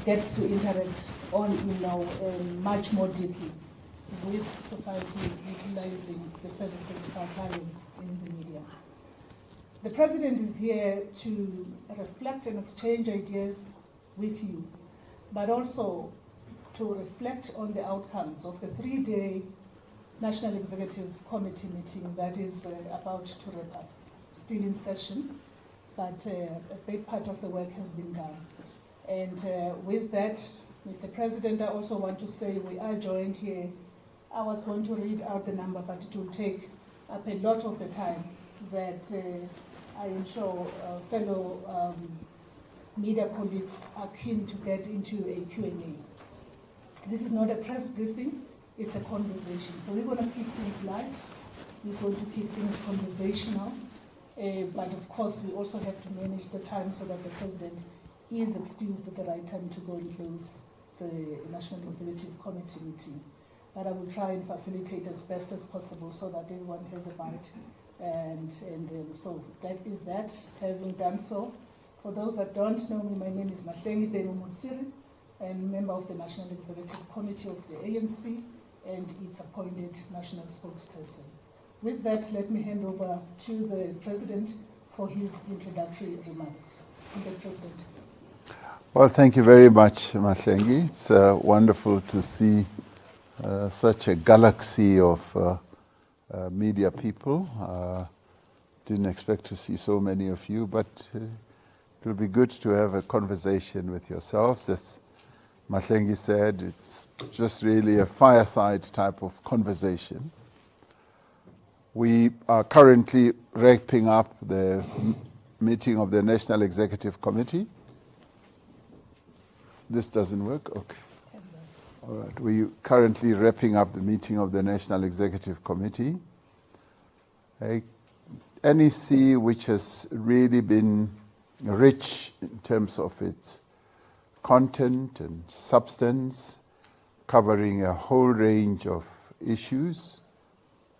gets to interact on, much more deeply with society, utilizing the services of our clients in the media. The President is here to reflect and exchange ideas with you, but also to reflect on the outcomes of the 3-day National Executive Committee meeting that is about to wrap up. Still in session, but a big part of the work has been done. And with that, Mr. President, I also want to say we are joined here. I was going to read out the number, but it will take up a lot of the time that I am sure fellow media colleagues are keen to get into a Q&A. This is not a press briefing, it's a conversation. So we're going to keep things light, we're going to keep things conversational, but of course we also have to manage the time so that the President is excused at the right time to go and close the National Executive Committee meeting. But I will try and facilitate as best as possible so that everyone has a bite. And so that is that. Having done so, for those that don't know me, my name is Mahlengi Benu-Mutsiri. I'm member of the National Executive Committee of the ANC and its appointed national spokesperson. With that, let me hand over to the President for his introductory remarks. The President. Well, thank you very much, Mahlengi. It's wonderful to see such a galaxy of media people. Didn't expect to see so many of you, but it will be good to have a conversation with yourselves. As Mahlengi said, it's just really a fireside type of conversation. We are currently wrapping up the meeting of the National Executive Committee. This doesn't work? Okay. All right. We're currently wrapping up the meeting of the National Executive Committee. A NEC which has really been rich in terms of its content and substance, covering a whole range of issues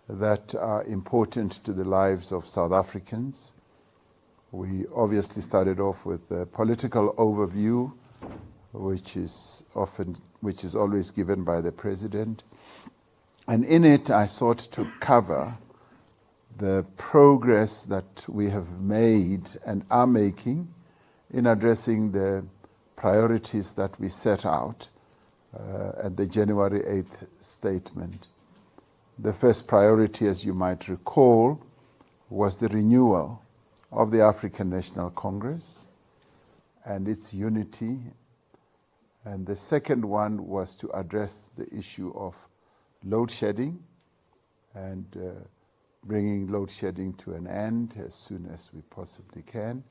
that are important to the lives of South Africans. We obviously started off with a political overview, which is always given by the President. And in it, I sought to cover the progress that we have made and are making in addressing the priorities that we set out at the January 8th statement. The first priority, as you might recall, was the renewal of the African National Congress and its unity. And the second one was to address the issue of load shedding and bringing load shedding to an end as soon as we possibly can.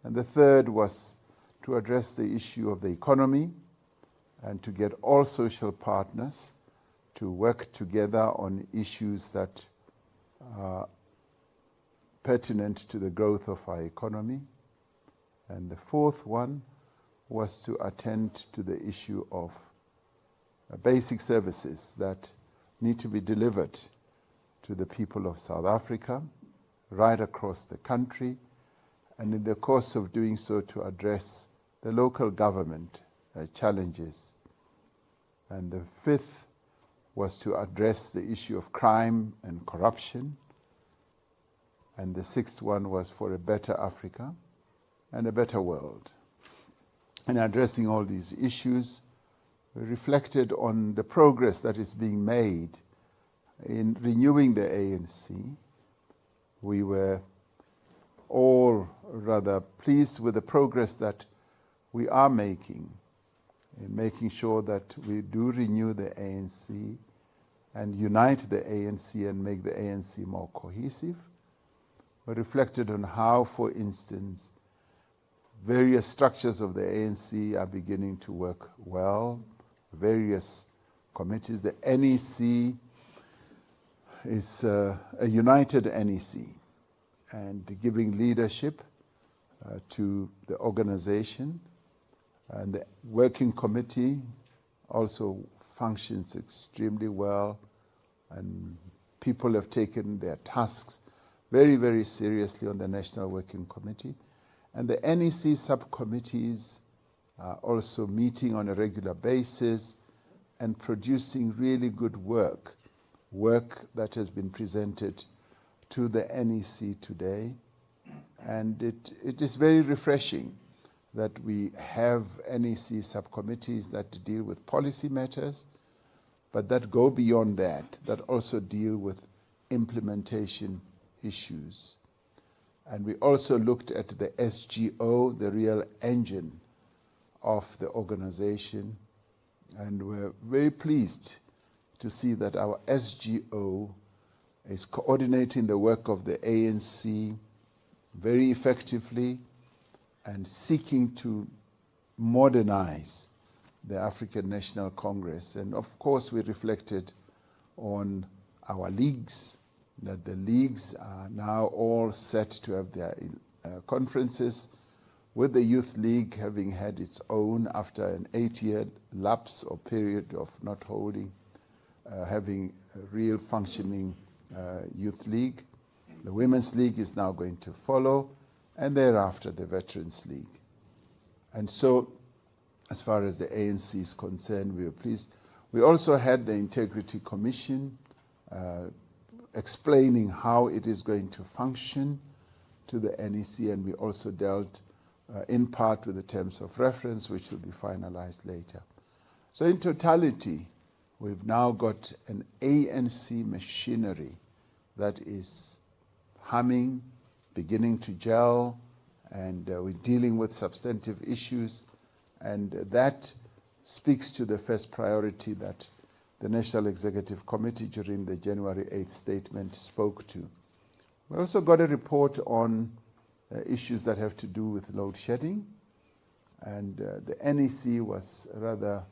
And the third was to address the issue of the economy and to get all social partners to work together on issues that are pertinent to the growth of our economy. And the fourth one was to attend to the issue of basic services that need to be delivered to the people of South Africa, right across the country, and in the course of doing so to address the local government challenges. And the fifth was to address the issue of crime and corruption. And the sixth one was for a better Africa and a better world. In addressing all these issues, we reflected on the progress that is being made in renewing the ANC. We were all rather pleased with the progress that we are making in making sure that we do renew the ANC and unite the ANC and make the ANC more cohesive. We reflected on how, for instance, various structures of the ANC are beginning to work well, various committees. The NEC is a united NEC and giving leadership to the organization. And the working committee also functions extremely well, and people have taken their tasks very, very seriously on the National Working Committee. And the NEC subcommittees also meeting on a regular basis and producing really good work that has been presented to the NEC today. And it is very refreshing that we have NEC subcommittees that deal with policy matters, but that go beyond that also deal with implementation issues. And we also looked at the SGO, the real engine of the organization, and we're very pleased to see that our SGO is coordinating the work of the ANC very effectively and seeking to modernize the African National Congress. And of course, we reflected on our leagues, that the leagues are now all set to have their conferences, with the Youth League having had its own after an 8-year lapse or period of not holding, having a real functioning Youth League. The Women's League is now going to follow, and thereafter the Veterans League. And so, as far as the ANC is concerned, we were pleased. We also had the Integrity Commission explaining how it is going to function to the NEC, and we also dealt in part with the terms of reference, which will be finalized later. So in totality, we've now got an ANC machinery that is humming, beginning to gel, and we're dealing with substantive issues, and that speaks to the first priority that the National Executive Committee during the January 8th statement spoke to. We also got a report on issues that have to do with load shedding, and the NEC was rather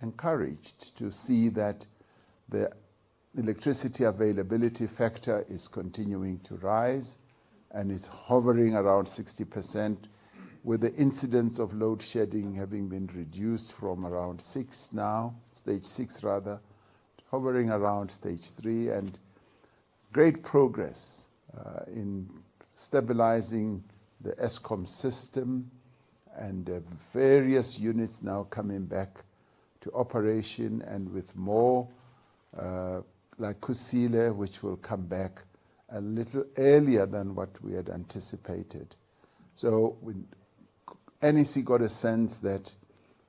encouraged to see that the electricity availability factor is continuing to rise and is hovering around 60%, with the incidence of load shedding having been reduced from around 6 now, stage 6 rather, hovering around stage 3, and great progress in stabilizing the ESCOM system, and various units now coming back to operation, and with more like Kusile, which will come back a little earlier than what we had anticipated. So NEC got a sense that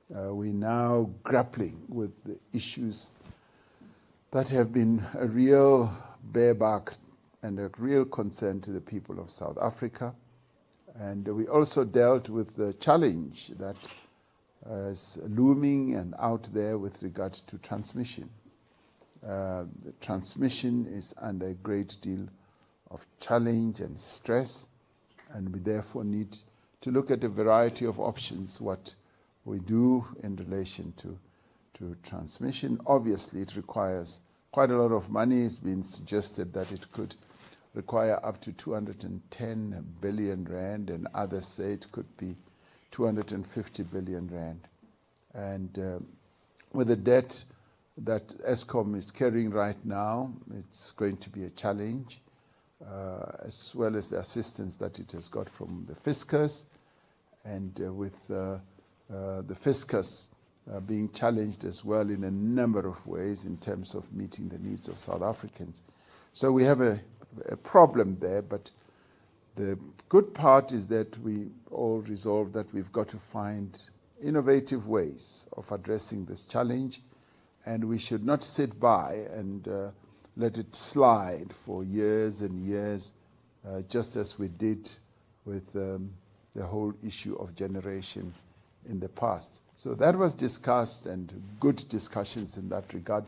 we're now grappling with the issues that have been a real bareback and a real concern to the people of South Africa. And we also dealt with the challenge that is looming and out there with regard to transmission. The transmission is under a great deal of challenge and stress, and we therefore need to look at a variety of options, what we do in relation to transmission. Obviously, it requires quite a lot of money. It's been suggested that it could require up to 210 billion rand, and others say it could be 250 billion rand. And with the debt that ESCOM is carrying right now, it's going to be a challenge, as well as the assistance that it has got from the fiscus, and with the fiscus being challenged as well in a number of ways in terms of meeting the needs of South Africans. So we have a problem there, but the good part is that we all resolved that we've got to find innovative ways of addressing this challenge, and we should not sit by and let it slide for years and years, just as we did with the whole issue of generation in the past. So that was discussed, and good discussions in that regard.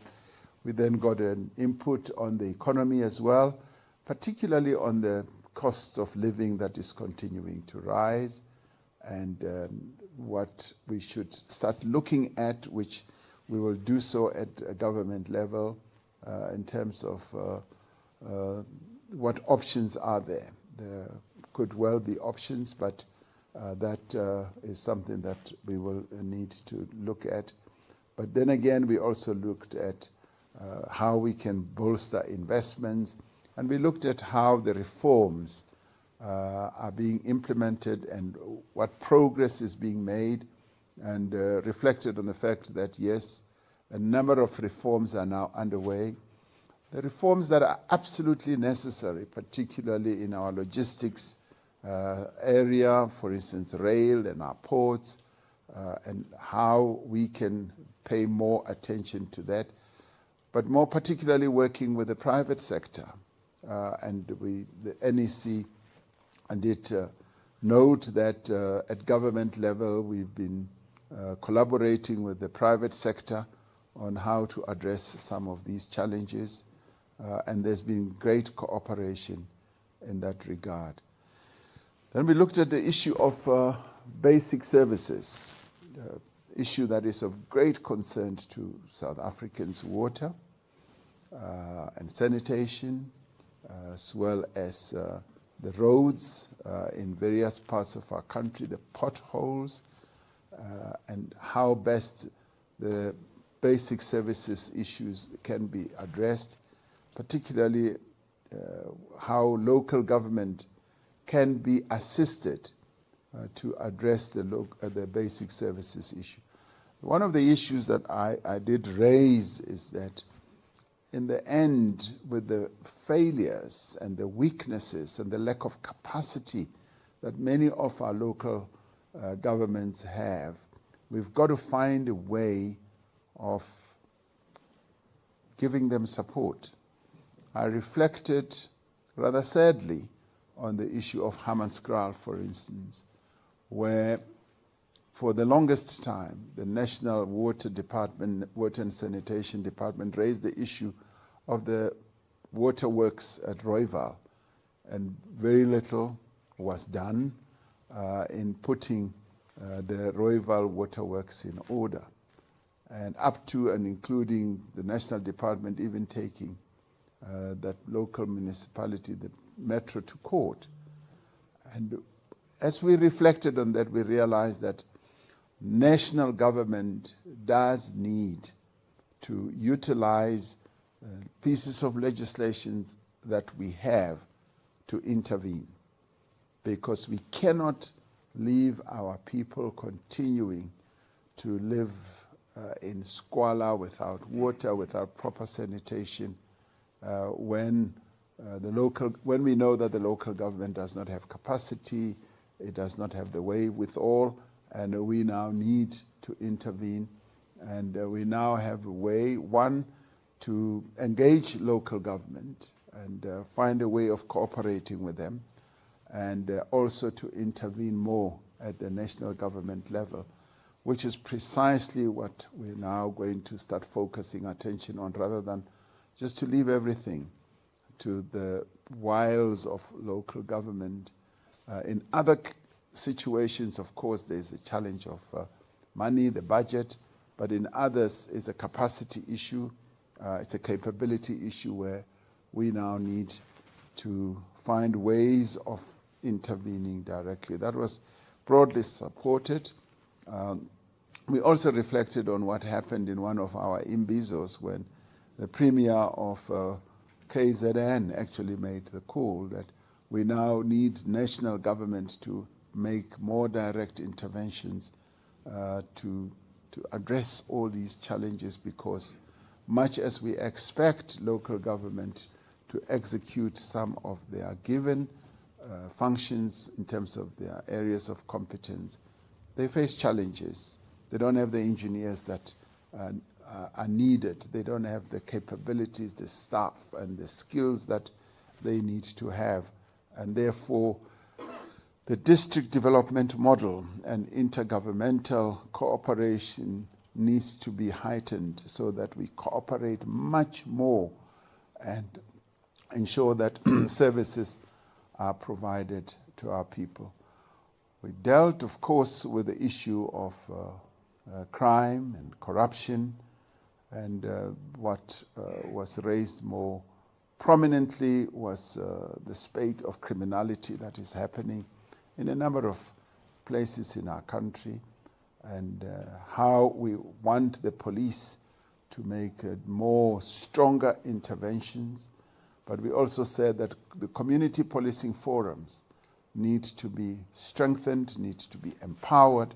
We then got an input on the economy as well, particularly on the cost of living that is continuing to rise, and what we should start looking at, which we will do so at a government level, in terms of what options are there. There could well be options, but that is something that we will need to look at. But then again, we also looked at how we can bolster investments, and we looked at how the reforms are being implemented and what progress is being made and reflected on the fact that, yes, a number of reforms are now underway. The reforms that are absolutely necessary, particularly in our logistics area, for instance, rail and our ports, and how we can pay more attention to that, but more particularly working with the private sector. And the NEC did note that at government level we've been collaborating with the private sector on how to address some of these challenges, and there's been great cooperation in that regard. Then we looked at the issue of basic services, issue that is of great concern to South Africans: water and sanitation, as well as the roads in various parts of our country, the potholes, and how best the basic services issues can be addressed, particularly how local government can be assisted to address the basic services issue. One of the issues that I did raise is that in the end, with the failures and the weaknesses and the lack of capacity that many of our local governments have, we've got to find a way of giving them support. I reflected rather sadly on the issue of Hammanskraal, for instance, where for the longest time the National Water Department, Water and Sanitation Department raised the issue of the waterworks at Rooiwal, and very little was done in putting the Rooiwal waterworks in order, and up to and including the National Department even taking that local municipality, the metro, to court. And as we reflected on that, we realized that national government does need to utilize pieces of legislation that we have to intervene, because we cannot leave our people continuing to live in squalor, without water, without proper sanitation, when we know that the local government does not have capacity, it does not have the wherewithal, and we now need to intervene. And we now have a way, one, to engage local government and find a way of cooperating with them, and also to intervene more at the national government level, which is precisely what we're now going to start focusing attention on, rather than just to leave everything to the wiles of local government. In other situations, of course, there's a challenge of money, the budget, but in others it's a capacity issue, it's a capability issue where we now need to find ways of intervening directly. That was broadly supported. We also reflected on what happened in one of our imbizos when the Premier of KZN actually made the call that we now need national government to make more direct interventions to address all these challenges, because much as we expect local government to execute some of their given functions in terms of their areas of competence, they face challenges. They don't have the engineers that are needed. They don't have the capabilities, the staff, and the skills that they need to have. And therefore, the district development model and intergovernmental cooperation needs to be heightened so that we cooperate much more and ensure that services are provided to our people. We dealt, of course, with the issue of crime and corruption, and what was raised more prominently was the spate of criminality that is happening in a number of places in our country, and how we want the police to make more stronger interventions. But we also said that the community policing forums need to be strengthened, need to be empowered,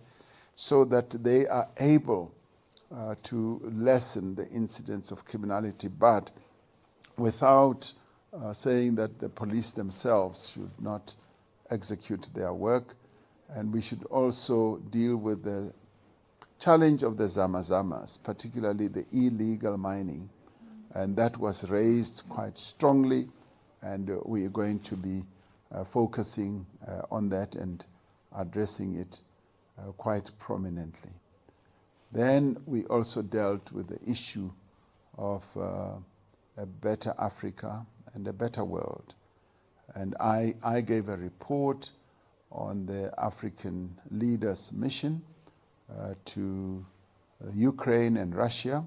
so that they are able to lessen the incidence of criminality, but without saying that the police themselves should not execute their work. And we should also deal with the challenge of the zama-zamas, particularly the illegal mining. And that was raised quite strongly, and we are going to be focusing on that and addressing it quite prominently. Then we also dealt with the issue of a better Africa and a better world. And I gave a report on the African leaders' mission to Ukraine and Russia,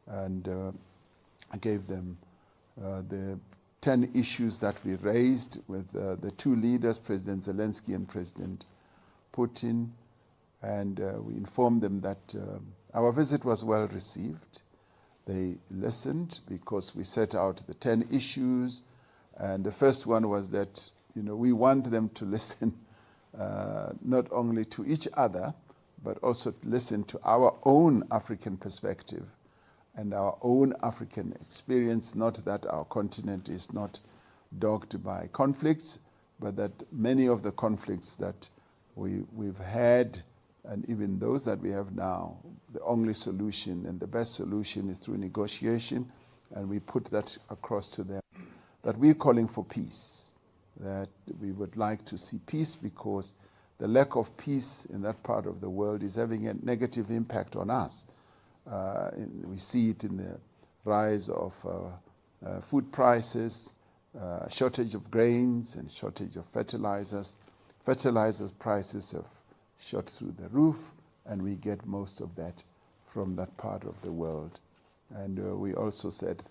and I gave them the 10 issues that we raised with the two leaders, President Zelensky and President Putin, and we informed them that our visit was well received. They listened because we set out the 10 issues, and the first one was that, you know, we want them to listen not only to each other, but also to listen to our own African perspective and our own African experience, not that our continent is not dogged by conflicts, but that many of the conflicts that we've had, and even those that we have now, the only solution and the best solution is through negotiation, and we put that across to them, that we're calling for peace, that we would like to see peace because the lack of peace in that part of the world is having a negative impact on us. We see it in the rise of food prices, shortage of grains and shortage of fertilizers. Fertilizers prices have shot through the roof, and we get most of that from that part of the world. And we also said,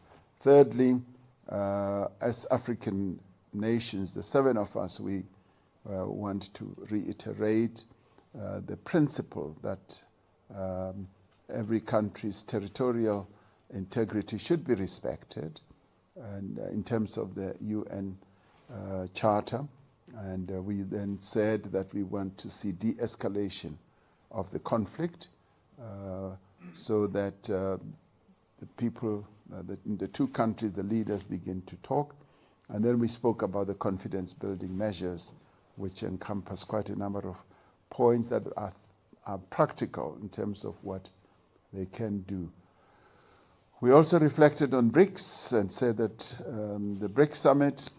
thirdly, as African nations, the 7 of us, we want to reiterate the principle that every country's territorial integrity should be respected, and in terms of the UN Charter. And we then said that we want to see de-escalation of the conflict so that the people in the two countries, the leaders begin to talk. And then we spoke about the confidence building measures, which encompass quite a number of points that are practical in terms of what they can do. We also reflected on BRICS and said that the BRICS summit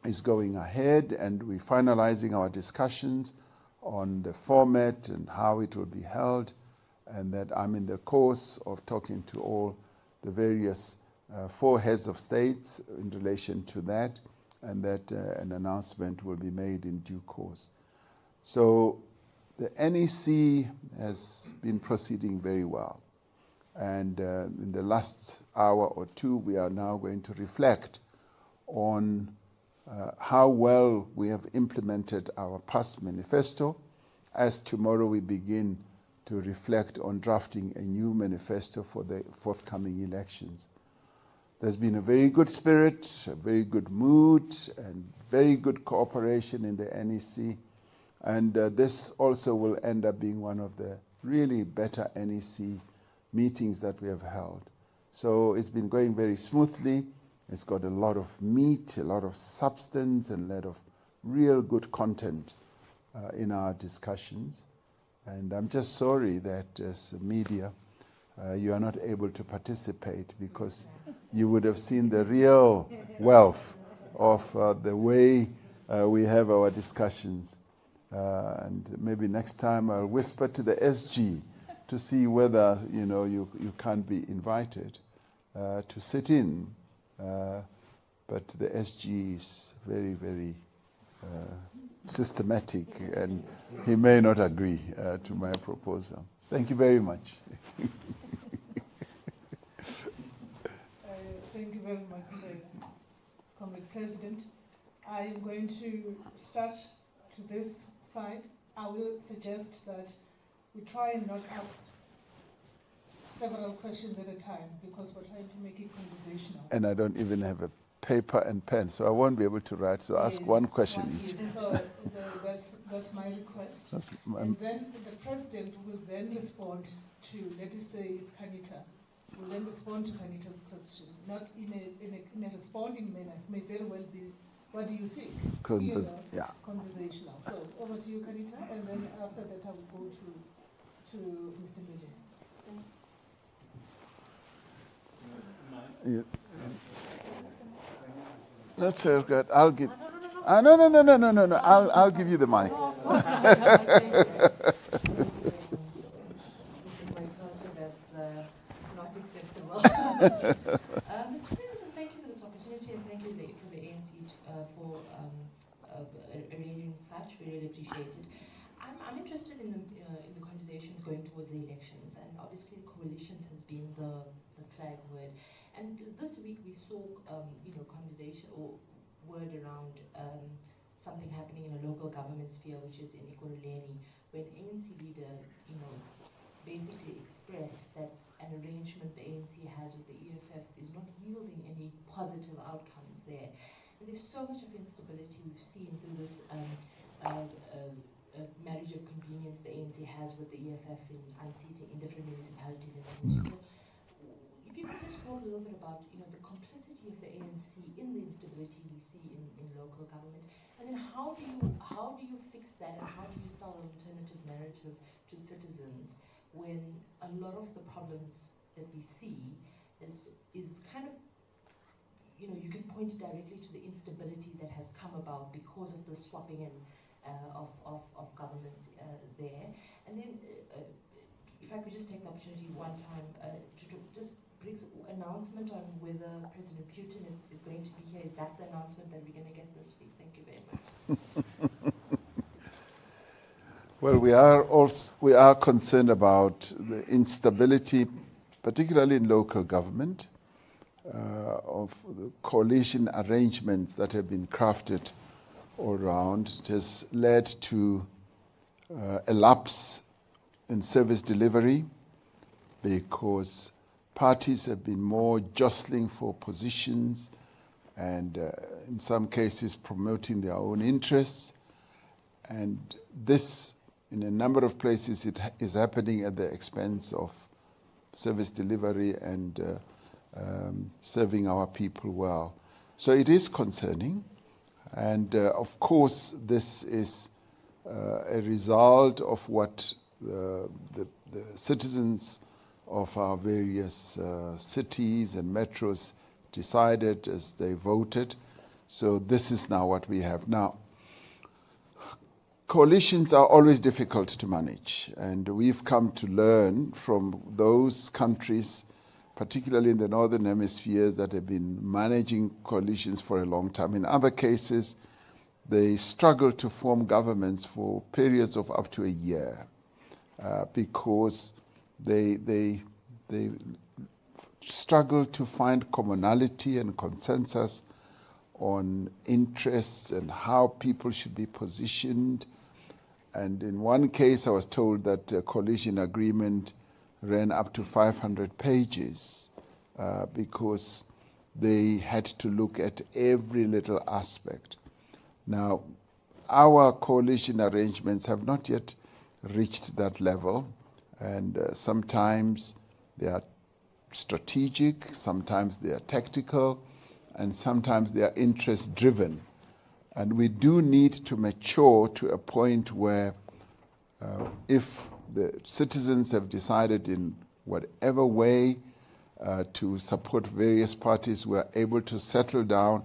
is going ahead, and we're finalizing our discussions on the format and how it will be held, and that I'm in the course of talking to all the various 4 heads of states in relation to that, and that an announcement will be made in due course. So the NEC has been proceeding very well. And in the last hour or two, we are now going to reflect on how well we have implemented our past manifesto, as tomorrow we begin to reflect on drafting a new manifesto for the forthcoming elections. There's been a very good spirit, a very good mood, and very good cooperation in the NEC. And this also will end up being one of the really better NEC meetings that we have held. So it's been going very smoothly. It's got a lot of meat, a lot of substance, and a lot of real good content in our discussions. And I'm just sorry that as media, you are not able to participate, because you would have seen the real wealth of the way we have our discussions. And maybe next time I'll whisper to the SG to see whether you can't be invited to sit in. But the SG is very, very systematic, and he may not agree to my proposal. Thank you very much. Thank you very much, Comrade President. I am going to start to this side. I will suggest that we try and not ask several questions at a time, because we're trying to make it conversational. And I don't even have a paper and pen, so I won't be able to write, so ask one question each. So that's my request. And then the President will then respond to, let us say it's Kanita, will then respond to Kanita's question, not in a responding manner. It may very well be, what do you think? Conversational. So over to you, Kanita, and then after that I will go to Mr. Beje. Yeah. That's very good. I'll give. No. I'll give you the mic. This is my culture that's not acceptable. Mr. President, thank you for this opportunity, and thank you for the ANC for arranging such. We really appreciate it. I'm interested in the conversations going towards the elections, and obviously coalitions has been the flag word. And this week we saw, conversation or word around something happening in a local government sphere, which is in Ekurhuleni, when ANC leader, basically expressed that an arrangement the ANC has with the EFF is not yielding any positive outcomes there. And there's so much of instability we've seen through this marriage of convenience the ANC has with the EFF in unseating in different municipalities in Indonesia. So, if you could just talk a little bit about, the complicity of the ANC in the instability we see in local government, and then how do you fix that, and how do you sell an alternative narrative to citizens when a lot of the problems that we see is kind of, you can point directly to the instability that has come about because of the swapping in of governments there, and then. If I could just take the opportunity one time to just BRICS announcement on whether President Putin is going to be here. Is that the announcement that we're going to get this week? Thank you very much. Well, we are concerned about the instability, particularly in local government, of the coalition arrangements that have been crafted all around. It has led to a lapse in service delivery because parties have been more jostling for positions and in some cases promoting their own interests. And this, in a number of places, it is happening at the expense of service delivery and serving our people well. So it is concerning. And of course, this is a result of what the citizens of our various cities and metros decided as they voted. So this is now what we have. Now, coalitions are always difficult to manage, and we've come to learn from those countries, particularly in the Northern Hemispheres, that have been managing coalitions for a long time. In other cases, they struggle to form governments for periods of up to a year because they struggle to find commonality and consensus on interests and how people should be positioned. And in one case, I was told that a coalition agreement ran up to 500 pages because they had to look at every little aspect. Now, our coalition arrangements have not yet reached that level, and sometimes they are strategic, sometimes they are tactical, and sometimes they are interest-driven. And we do need to mature to a point where if the citizens have decided in whatever way to support various parties, we are able to settle down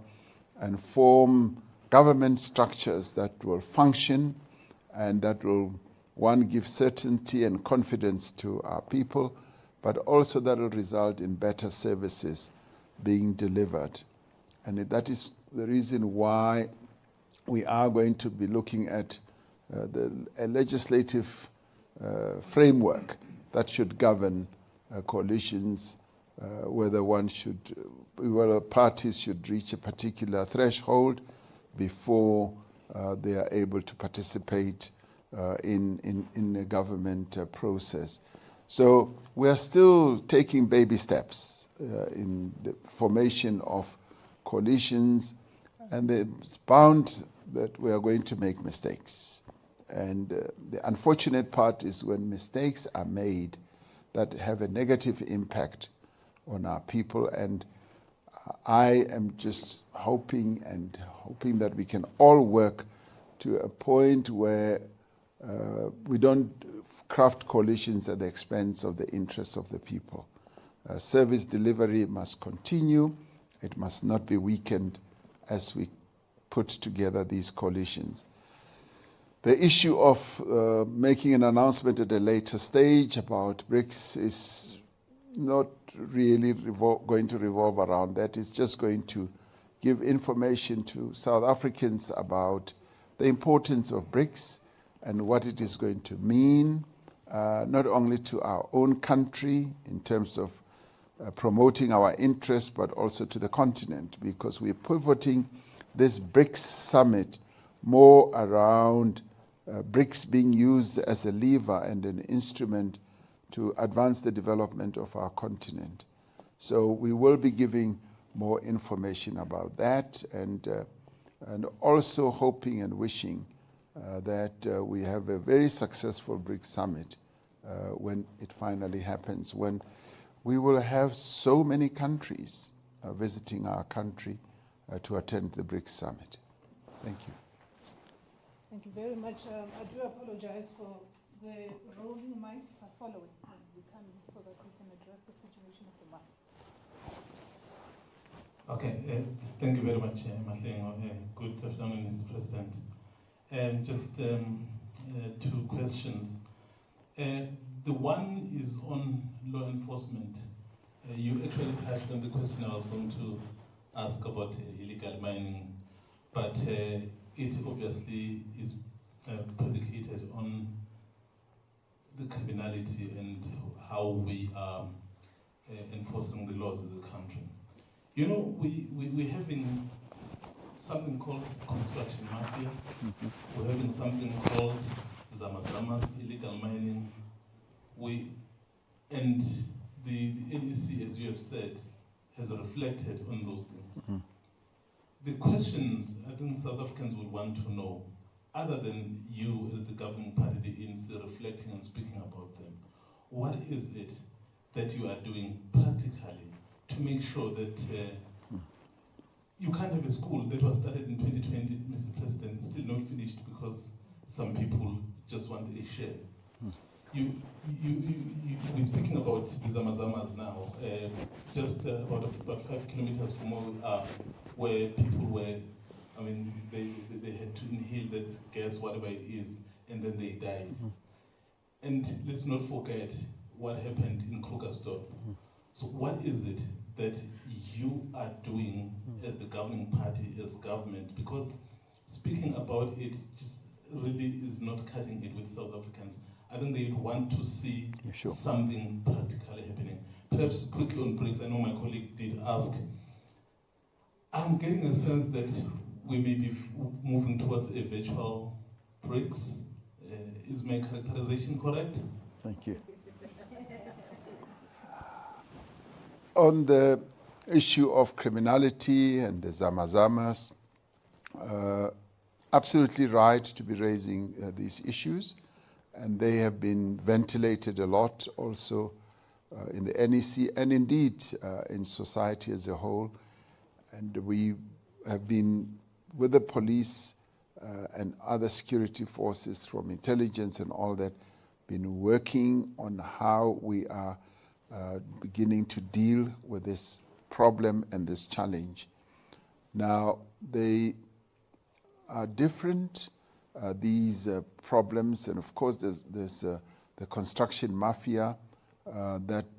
and form government structures that will function and that will, one, give certainty and confidence to our people, but also that will result in better services being delivered. And that is the reason why we are going to be looking at a legislative framework that should govern coalitions, whether parties should reach a particular threshold before they are able to participate in a government process. So we are still taking baby steps in the formation of coalitions, and it's bound that we are going to make mistakes. And the unfortunate part is when mistakes are made that have a negative impact on our people. And I am just hoping that we can all work to a point where we don't craft coalitions at the expense of the interests of the people. Service delivery must continue. It must not be weakened as we put together these coalitions. The issue of making an announcement at a later stage about BRICS is not really going to revolve around that. It's just going to give information to South Africans about the importance of BRICS and what it is going to mean, not only to our own country in terms of promoting our interests, but also to the continent, because we're pivoting this BRICS summit more around BRICS being used as a lever and an instrument to advance the development of our continent. So we will be giving more information about that, and also hoping and wishing that we have a very successful BRICS summit when it finally happens, when we will have so many countries visiting our country to attend the BRICS summit. Thank you. Thank you very much. I do apologize for the roving mics are following and becoming so that we can address the situation of the mics. Okay, thank you very much, Mahlengo. Good afternoon, Mr. President. Just 2 questions. The one is on law enforcement. You actually touched on the question I was going to ask about illegal mining, but it obviously is predicated on the criminality and how we are enforcing the laws as a country. You know, we're having something called construction mafia. We're having something called zamazamas, illegal mining. And the NEC, as you have said, has reflected on those things. The questions I think South Africans would want to know, other than you as the governing party, the ANC, reflecting and speaking about them, what is it that you are doing practically to make sure that you can't have a school that was started in 2020, Mr. President, still not finished because some people just want a share. We're speaking about the Zamazamas now, just about 5 kilometers from where we are, where people were, I mean, they had to inhale that gas, whatever it is, and then they died. And let's not forget what happened in Krugersdorp. So what is it that you are doing as the governing party, as government? Because speaking about it just really is not cutting it with South Africans. I think they want to see something practically happening. Perhaps quickly on BRICS, I know my colleague did ask. I'm getting a sense that we may be moving towards a virtual BRICS. Is my characterization correct? Thank you. On the issue of criminality and the Zamazamas, absolutely right to be raising these issues, and they have been ventilated a lot also in the NEC and indeed in society as a whole. And we have been with the police and other security forces from intelligence and all that, been working on how we are beginning to deal with this problem and this challenge. Now, they are different, these problems, and of course there's the construction mafia that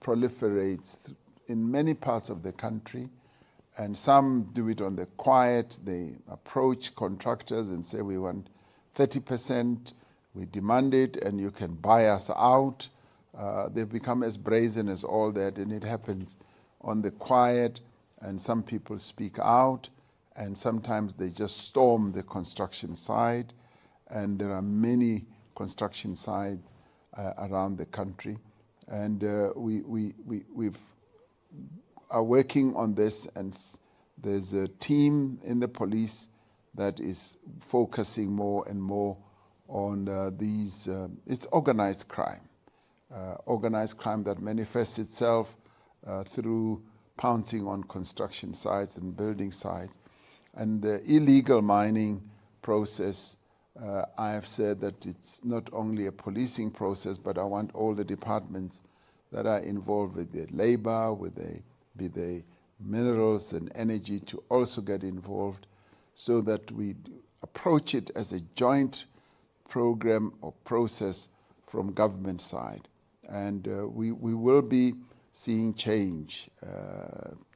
proliferates in many parts of the country, and some do it on the quiet. They approach contractors and say, we want 30%, we demand it, and you can buy us out. They've become as brazen as all that, and it happens on the quiet, and some people speak out, and sometimes they just storm the construction site, and there are many construction sites around the country, and we are working on this, and There's a team in the police that is focusing more and more on these, it's organized crime. Organized crime that manifests itself through pouncing on construction sites and building sites. And the illegal mining process, I have said that it's not only a policing process, but I want all the departments that are involved with the labor, with the minerals and energy to also get involved, so that we approach it as a joint program or process from government side. And we will be seeing change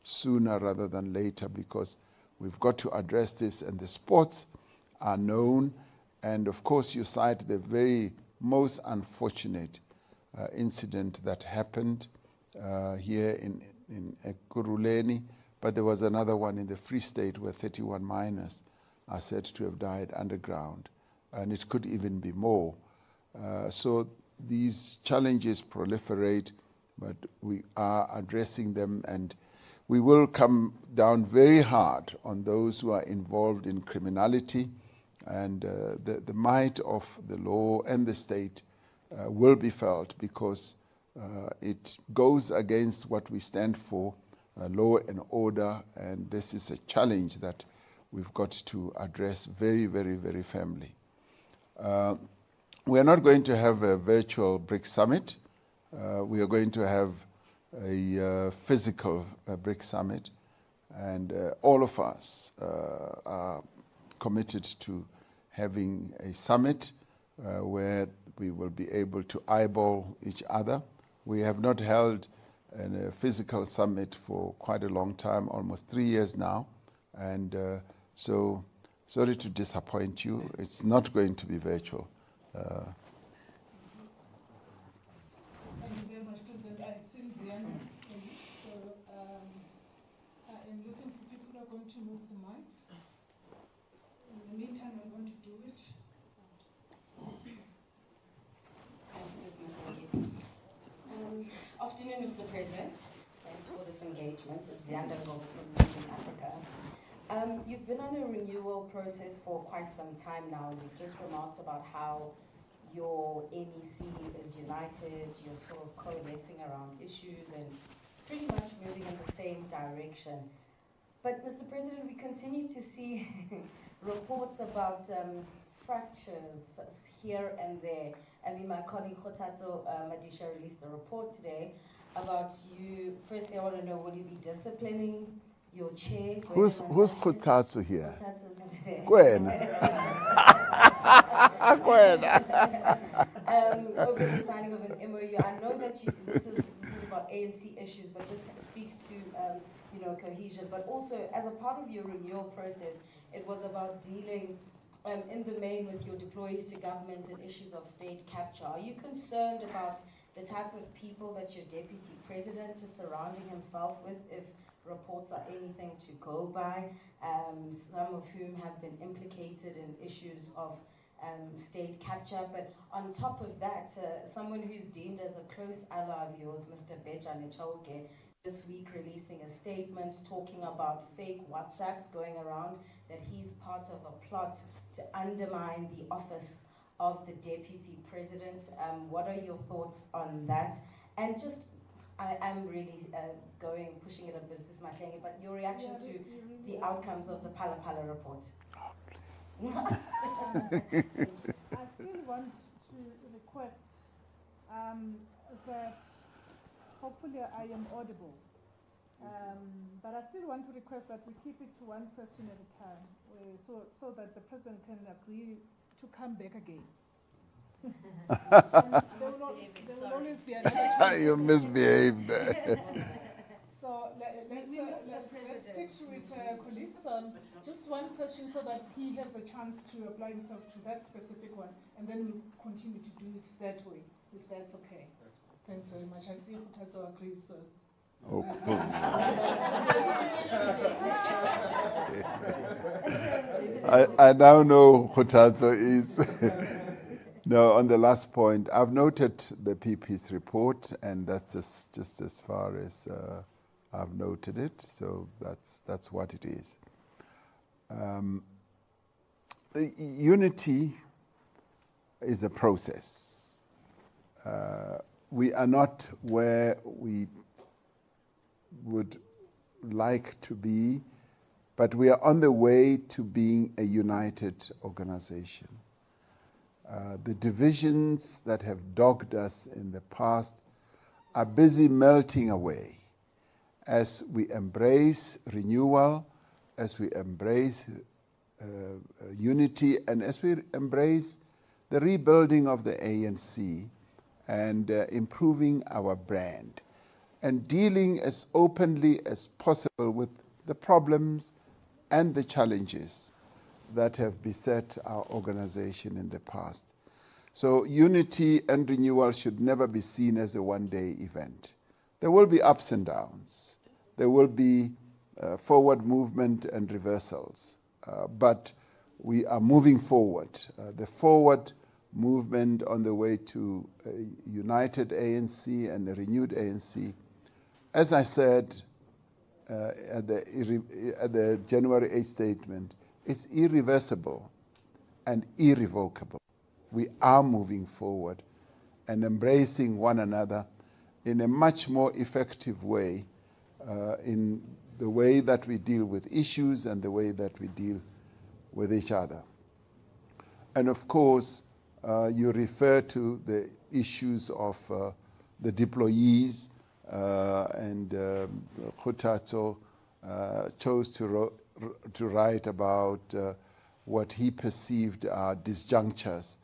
sooner rather than later, because we've got to address this, and the sports are known. And of course, you cite the very most unfortunate incident that happened here in Ekurhuleni, but there was another one in the Free State where 31 miners are said to have died underground, and it could even be more. So these challenges proliferate, but we are addressing them, and we will come down very hard on those who are involved in criminality, and the might of the law and the state will be felt, because it goes against what we stand for, law and order, and this is a challenge that we've got to address very, very, very firmly. We are not going to have a virtual BRICS summit. We are going to have a physical BRICS summit, and all of us are committed to having a summit where we will be able to eyeball each other. We have not held a physical summit for quite a long time, almost 3 years now, and so sorry to disappoint you. It's not going to be virtual. Thank you very much, President. It seems the end. So I'm looking for people who are going to move the mics. In the meantime, I'm going to do it. Afternoon, Mr. President. Thanks for this engagement. It's Ziyanda Ngobo from Region Africa. You've been on a renewal process for quite some time now, and you've just remarked about how your NEC is united, you're sort of coalescing around issues and pretty much moving in the same direction. But Mr. President, we continue to see reports about fractures here and there. I mean, my colleague Khotato Madisha released a report today about you. Firstly, I want to know, will you be disciplining your chair? Who's Khotato here? Khotato's in there. Gwen. Over the signing of an MOU, I know that this is about ANC issues, but this speaks to cohesion. But also, as a part of your renewal process, it was about dealing in the main with your deployees to government and issues of state capture. Are you concerned about the type of people that your deputy president is surrounding himself with, if reports are anything to go by, some of whom have been implicated in issues of state capture? But on top of that, someone who's deemed as a close ally of yours, Mr. Bejane Chauke, this week releasing a statement talking about fake WhatsApps going around, that he's part of a plot to undermine the office of the deputy president. What are your thoughts on that? And just, I'm really pushing it a bit, this is my thing, but your reaction to the outcomes of the Phala Phala report. I still want to request that hopefully I am audible. But I still want to request that we keep it to one question at a time, so that the president can agree to come back again. There will always be another chance. You misbehaved. So let's stick to it, colleagues. Just one question so that he has a chance to apply himself to that specific one, and then we'll continue to do it that way, if that's okay. Thanks very much. I see Khotato agrees, so. Oh. I now know who Khotato is. No, on the last point, I've noted the PP's report, and that's just as far as I've noted it, so that's what it is. The unity is a process. We are not where we would like to be, but we are on the way to being a united organization. The divisions that have dogged us in the past are busy melting away as we embrace renewal, as we embrace unity, and as we embrace the rebuilding of the ANC and improving our brand and dealing as openly as possible with the problems and the challenges that have beset our organization in the past. So unity and renewal should never be seen as a one-day event. There will be ups and downs. There will be forward movement and reversals. But we are moving forward. The forward movement on the way to a united ANC and a renewed ANC, as I said at the January 8th statement, is irreversible and irrevocable. We are moving forward and embracing one another in a much more effective way in the way that we deal with issues and the way that we deal with each other. And of course, you refer to the issues of the deployees, and Khutato chose to write about what he perceived are disjunctures.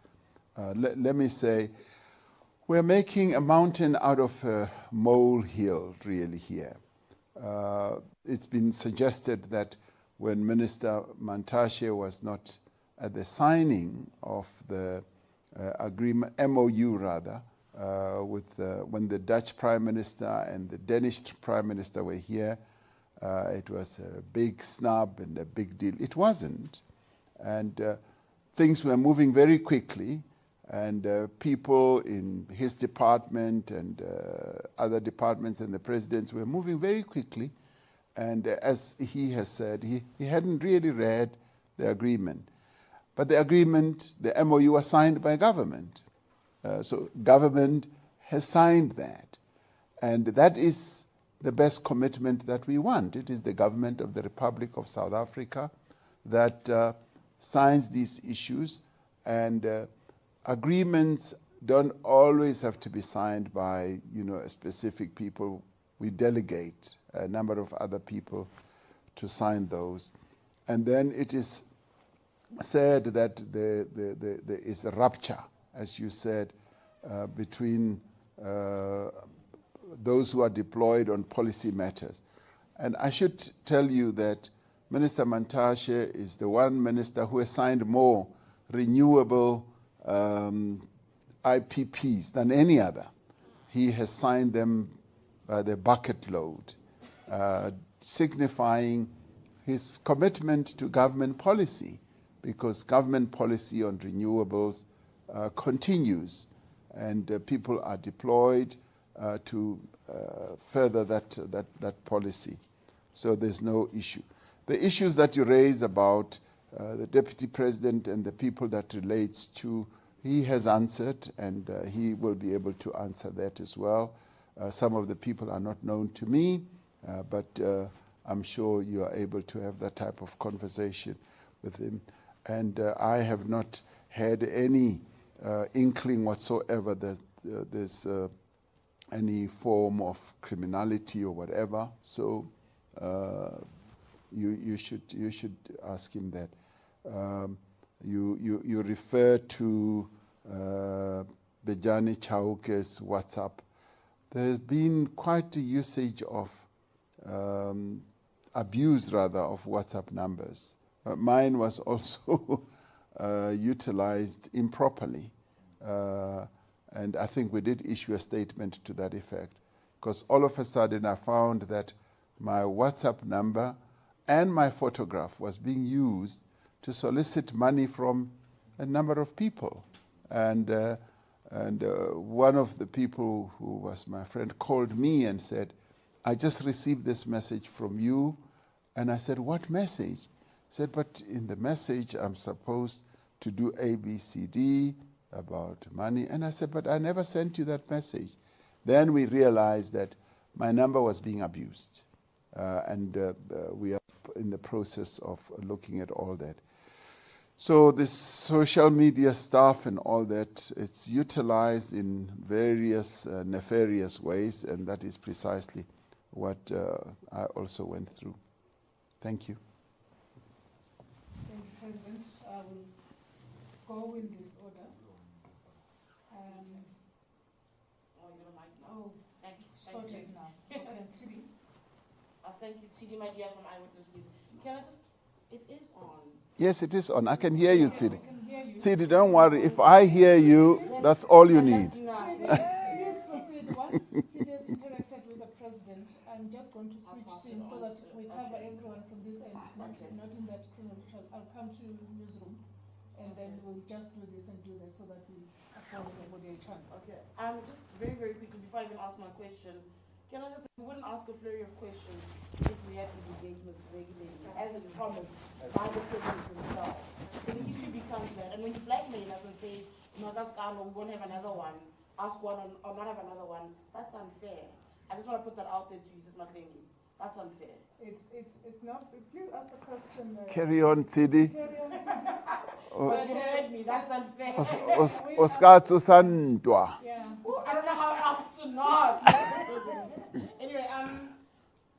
Let me say, we're making a mountain out of a molehill, really, here. It's been suggested that when Minister Mantashe was not at the signing of the agreement, MOU rather, when the Dutch Prime Minister and the Danish Prime Minister were here, it was a big snub and a big deal. It wasn't. And things were moving very quickly, and people in his department and other departments and the presidents were moving very quickly. And as he has said, he hadn't really read the agreement. But the agreement, the MOU, was signed by government. So government has signed that. And that is the best commitment that we want. It is the government of the Republic of South Africa that signs these issues. And agreements don't always have to be signed by, specific people. We delegate a number of other people to sign those. And then it is said that there is a rupture, as you said, between those who are deployed on policy matters. And I should tell you that Minister Mantashe is the one minister who has signed more renewable IPPs than any other. He has signed them by the bucket load, signifying his commitment to government policy, because government policy on renewables continues, and people are deployed to further that policy. So there's no issue. The issues that you raise about the Deputy President and the people that relates to, he has answered, and he will be able to answer that as well. Some of the people are not known to me, but I'm sure you are able to have that type of conversation with him. And I have not had any inkling whatsoever that there's any form of criminality or whatever. So you should ask him that. You refer to Bejani Chauke's WhatsApp. There's been quite a usage of abuse, rather, of WhatsApp numbers. Mine was also utilized improperly. And I think we did issue a statement to that effect, because all of a sudden I found that my WhatsApp number and my photograph was being used to solicit money from a number of people. And one of the people who was my friend called me and said, I just received this message from you. And I said, what message? He said, but in the message, I'm supposed to do A, B, C, D about money. And I said, but I never sent you that message. Then we realized that my number was being abused. And we are in the process of looking at all that. So this social media stuff and all that, it's utilized in various nefarious ways, and that is precisely what I also went through. Thank you. Thank you, President. I will go in this order. Sorted now. Okay, Tidi. Thank you, Tidi, my dear, from Eyewitness News. Can I just, it is on. Yes, it is on. I can hear you, Tidi. I can hear you. Tidi, don't worry. If I hear you, that's all you need. Please proceed. Once Tidi has interacted with the President, I'm just going to switch things so that we cover everyone from this end, not in that chronological. I'll come to newsroom, and then we'll just do this and do that so that we afford everybody a chance. Okay. Just very, very quickly, before I even ask my question, can I just, we wouldn't ask a flurry of questions if we had these engagements regularly, as promised by the President himself. So it usually becomes that. And when you blackmail us and say, we must ask Arno, we won't have another one, ask one or not have another one, that's unfair. I just want to put that out there to you, Sis Matlengi. That's unfair. It's not. Please ask the question. Carry on, Tidi. Carry on, Tidi. But you heard me, that's unfair. Oscar Susandwa. Yeah. I don't know how else to not. Anyway,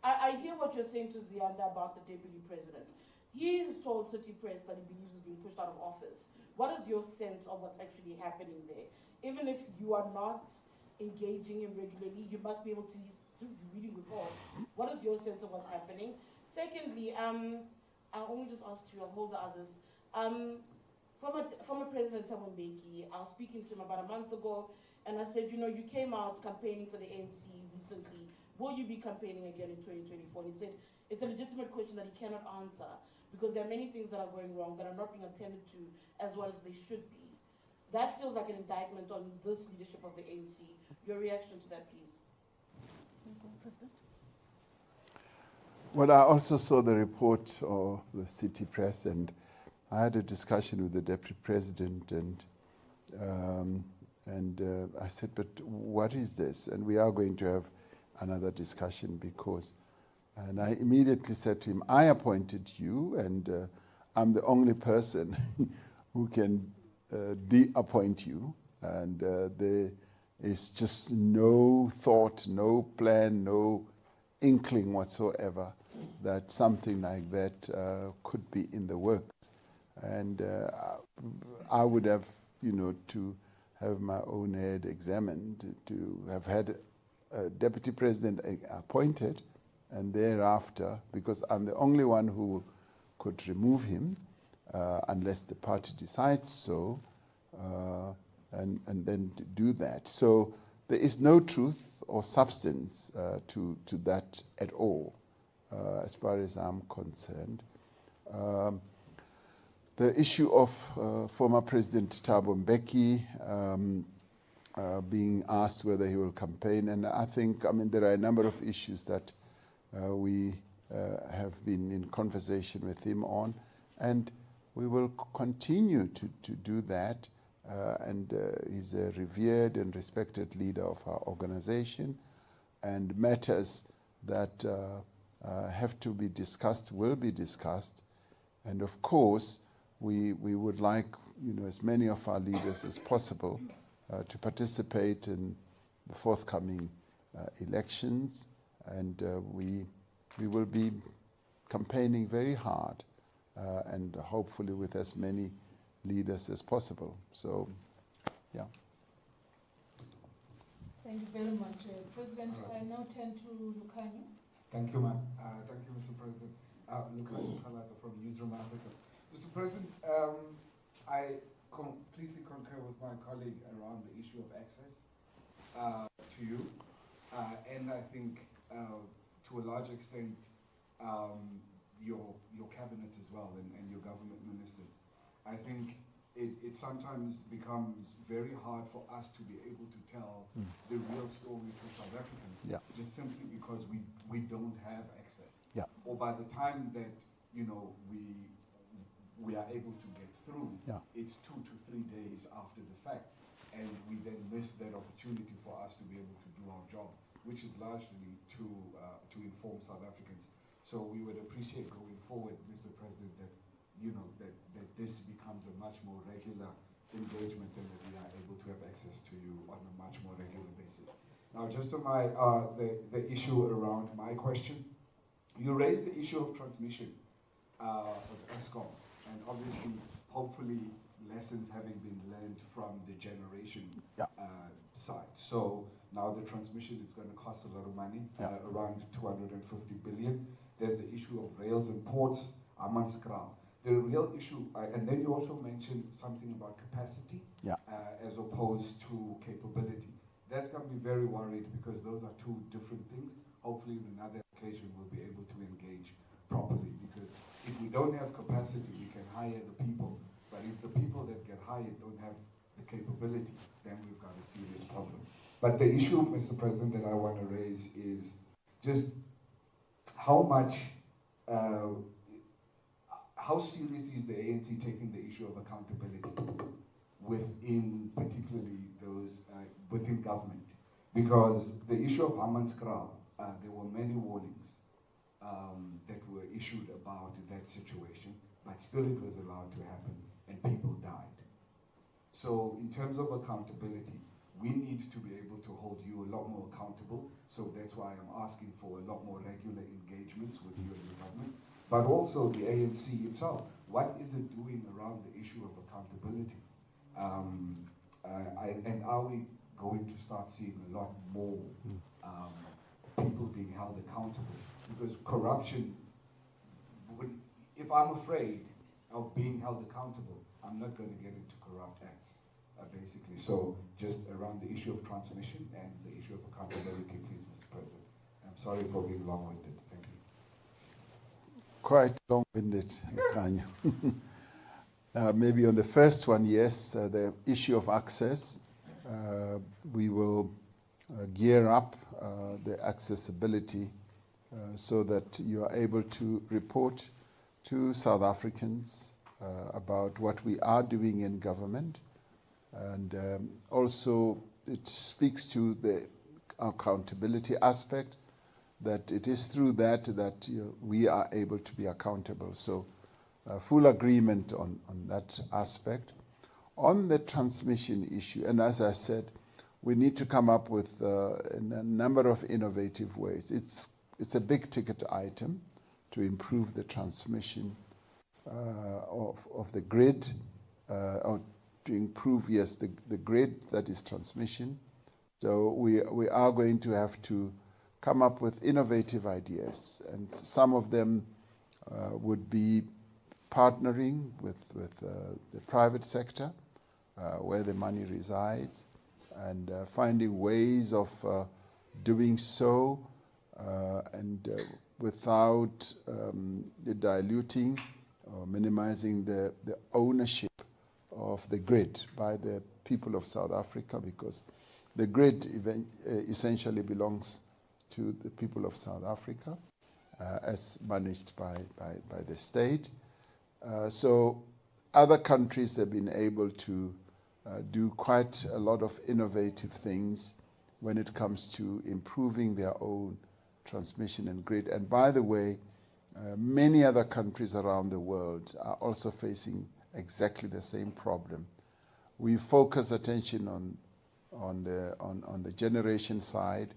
I hear what you're saying to Zianda about the Deputy President. He's told City Press that he believes he's been pushed out of office. What is your sense of what's actually happening there? Even if you are not engaging him regularly, you must be able to reading reports. What is your sense of what's happening? Secondly, I'll only just ask you, I'll hold the others. Former President Thabo Mbeki, I was speaking to him about a month ago, and I said, you know, you came out campaigning for the ANC recently. Will you be campaigning again in 2024? And he said, it's a legitimate question that he cannot answer because there are many things that are going wrong that are not being attended to as well as they should be. That feels like an indictment on this leadership of the ANC. Your reaction to that, please. Well, I also saw the report of the City Press, and I had a discussion with the Deputy President, and I said, but what is this? And we are going to have another discussion because, and I immediately said to him, I appointed you, and I'm the only person who can de-appoint you, and there is just no thought, no plan, no inkling whatsoever that something like that could be in the works. And I would have, you know, to have my own head examined, to have had a Deputy President appointed, and thereafter, because I'm the only one who could remove him, unless the party decides so, and then do that. So there is no truth or substance to that at all, as far as I'm concerned. The issue of former President Thabo Mbeki being asked whether he will campaign, and I think, I mean, there are a number of issues that we have been in conversation with him on, and we will continue to do that. And he's a revered and respected leader of our organization, and matters that have to be discussed will be discussed. And of course, we would like, you know, as many of our leaders as possible to participate in the forthcoming elections, and we will be campaigning very hard, and hopefully with as many leaders as possible. So, yeah. Thank you very much, President. I now turn to Lukhanyo. Thank you, ma'am. Thank you, Mr. President. Lukhanyo Talata from Newsroom Africa. Mr. President, I completely concur with my colleague around the issue of access to you, and I think to a large extent your cabinet as well, and your government ministers. I think it sometimes becomes very hard for us to be able to tell the real story to South Africans, just simply because we don't have access. Or by the time that we are able to get through, it's 2 to 3 days after the fact, and we then miss that opportunity for us to be able to do our job, which is largely to inform South Africans. So we would appreciate going forward, Mr. President, that that this becomes a much more regular engagement and that we are able to have access to you on a much more regular basis. Now, just on my the issue around my question, you raised the issue of transmission of ESCOM, and obviously, hopefully, lessons having been learned from the generation side. So now the transmission is going to cost a lot of money, around 250 billion. There's the issue of rails and ports, Amanskraal. The real issue, and then you also mentioned something about capacity as opposed to capability. That's going to be very worried because those are two different things. Hopefully, in another occasion, we'll be able to engage properly, because if we don't have capacity, we can hire the people. But if the people that get hired don't have the capability, then we've got a serious problem. But the issue, Mr. President, that I want to raise is just how much, how serious is the ANC taking the issue of accountability within, particularly those within government? Because the issue of Hammanskraal, there were many warnings that were issued about that situation, but still it was allowed to happen and people died. So in terms of accountability, we need to be able to hold you a lot more accountable. So that's why I'm asking for a lot more regular engagements with you and the government. But also the ANC itself, what is it doing around the issue of accountability? And are we going to start seeing a lot more people being held accountable? Because corruption, if I'm afraid of being held accountable, I'm not going to get into corrupt acts, basically. So just around the issue of transmission and the issue of accountability, please, Mr. President. I'm sorry for being long-winded. Thank you. Quite long-winded, Kanya. Maybe on the first one, yes, the issue of access. We will gear up the accessibility so that you are able to report to South Africans about what we are doing in government. And also it speaks to the accountability aspect, that it is through that we are able to be accountable. So full agreement on that aspect. On the transmission issue, and as I said, we need to come up with a number of innovative ways. It's a big ticket item to improve the transmission of the grid, or to improve, yes, the grid, that is transmission. So we are going to have to come up with innovative ideas, and some of them would be partnering with the private sector, where the money resides, and finding ways of doing so and without diluting or minimizing the ownership of the grid by the people of South Africa, because the grid essentially belongs to the people of South Africa, as managed by the state. So other countries have been able to do quite a lot of innovative things when it comes to improving their own transmission and grid. And by the way, many other countries around the world are also facing exactly the same problem. We focus attention on the generation side,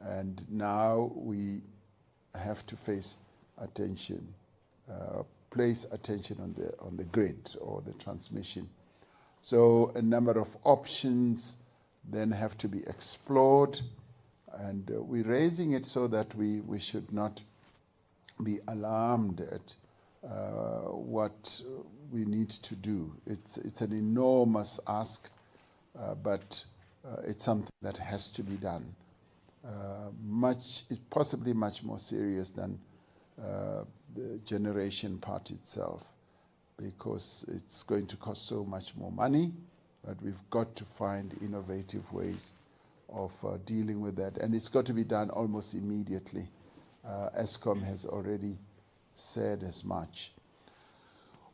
and now we have to place attention on the grid or the transmission. So a number of options then have to be explored, and we're raising it so that we should not be alarmed at what we need to do. It's an enormous ask, but it's something that has to be done. It's possibly much more serious than the generation part itself. because it's going to cost so much more money, but we've got to find innovative ways of dealing with that. And it's got to be done almost immediately. ESCOM has already said as much.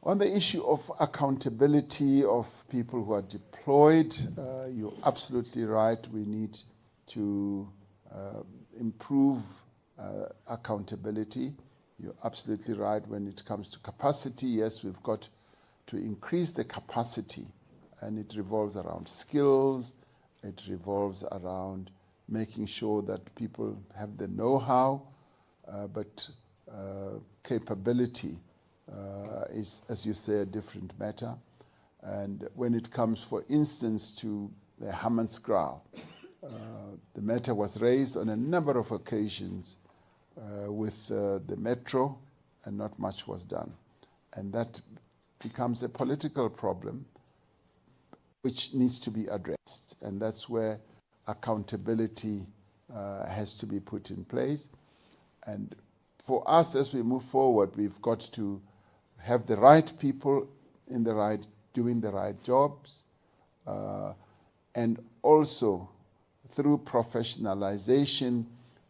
On the issue of accountability of people who are deployed, you're absolutely right. We need to improve accountability. You're absolutely right when it comes to capacity. Yes, we've got to increase the capacity, and it revolves around skills. It revolves around making sure that people have the know-how, but capability is, as you say, a different matter. And when it comes, for instance, to the Hammanskraal, the matter was raised on a number of occasions with the metro, and not much was done. And that becomes a political problem which needs to be addressed. And that's where accountability has to be put in place. And for us, as we move forward, we've got to have the right people in the right, doing the right jobs, and also through professionalization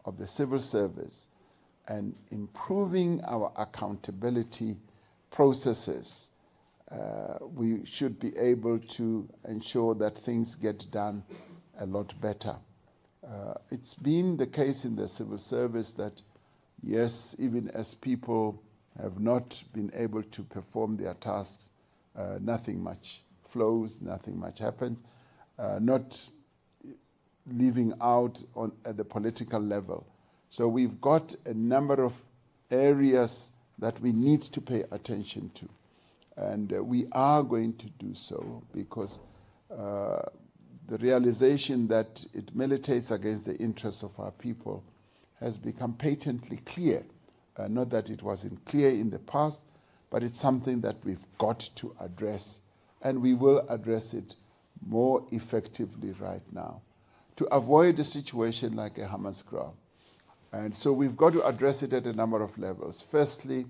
of the civil service and improving our accountability processes, we should be able to ensure that things get done a lot better. It's been the case in the civil service that, yes, even as people have not been able to perform their tasks, nothing much flows, nothing much happens, not leaving out at the political level. So we've got a number of areas that we need to pay attention to. And we are going to do so because the realization that it militates against the interests of our people has become patently clear. Not that it wasn't clear in the past, but it's something that we've got to address, and we will address it more effectively right now to avoid a situation like a Hammanskraal. And so we've got to address it at a number of levels. Firstly,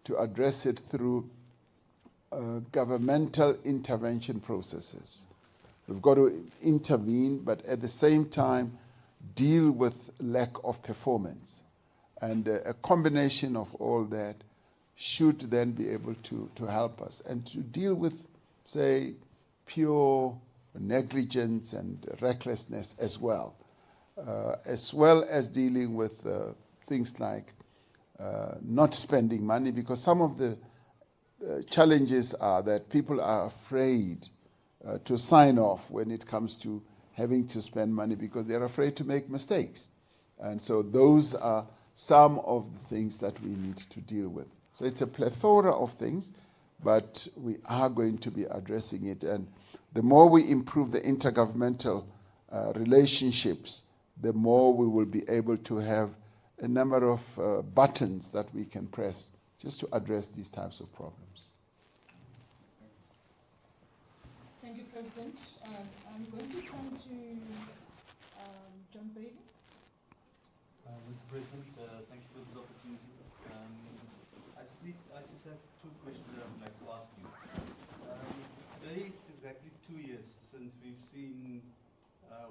to address it through governmental intervention processes. We've got to intervene, but at the same time, deal with lack of performance. And a combination of all that should then be able to help us. And to deal with, say, pure negligence and recklessness as well as dealing with things like not spending money, because some of the challenges are that people are afraid to sign off when it comes to having to spend money because they're afraid to make mistakes. And so those are some of the things that we need to deal with. So it's a plethora of things, but we are going to be addressing it. And the more we improve the intergovernmental relationships, the more we will be able to have a number of buttons that we can press just to address these types of problems. Thank you, President. I'm going to turn to John Bailey. Mr. President, thank you for this opportunity. I just have two questions that I would like to ask you. Today it's exactly 2 years since we've seen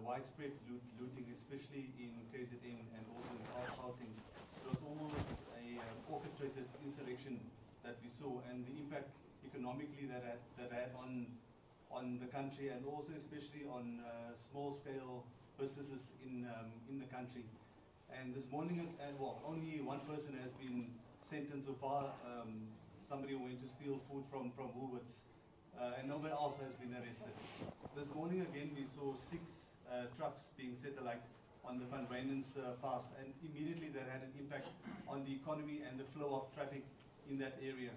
widespread looting, especially in KZN and also in Gauteng. It was almost a orchestrated insurrection that we saw, and the impact economically that had on the country, and also especially on small-scale businesses in the country. And this morning, only one person has been sentenced so far, somebody who went to steal food from Woolworths, and nobody else has been arrested. This morning again, we saw 6 trucks being set alight on the Van Wynens pass, and immediately that had an impact on the economy and the flow of traffic in that area.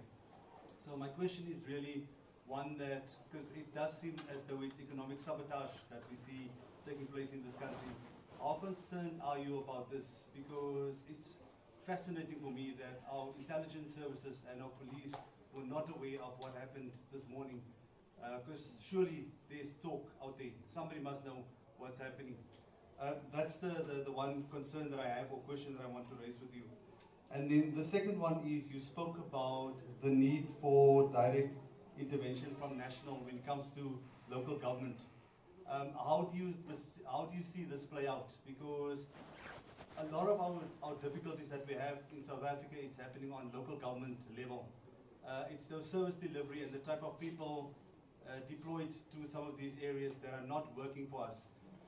So my question is really one that, because it does seem as though it's economic sabotage that we see taking place in this country. How concerned are you about this? Because it's fascinating for me that our intelligence services and our police were not aware of what happened this morning. Because surely there's talk out there. Somebody must know what's happening. That's the one concern that I have, or question that I want to raise with you. And then the second one is you spoke about the need for direct intervention from national when it comes to local government. How do you see this play out? Because a lot of our difficulties that we have in South Africa, it's happening on local government level. It's the service delivery and the type of people deployed to some of these areas that are not working for us.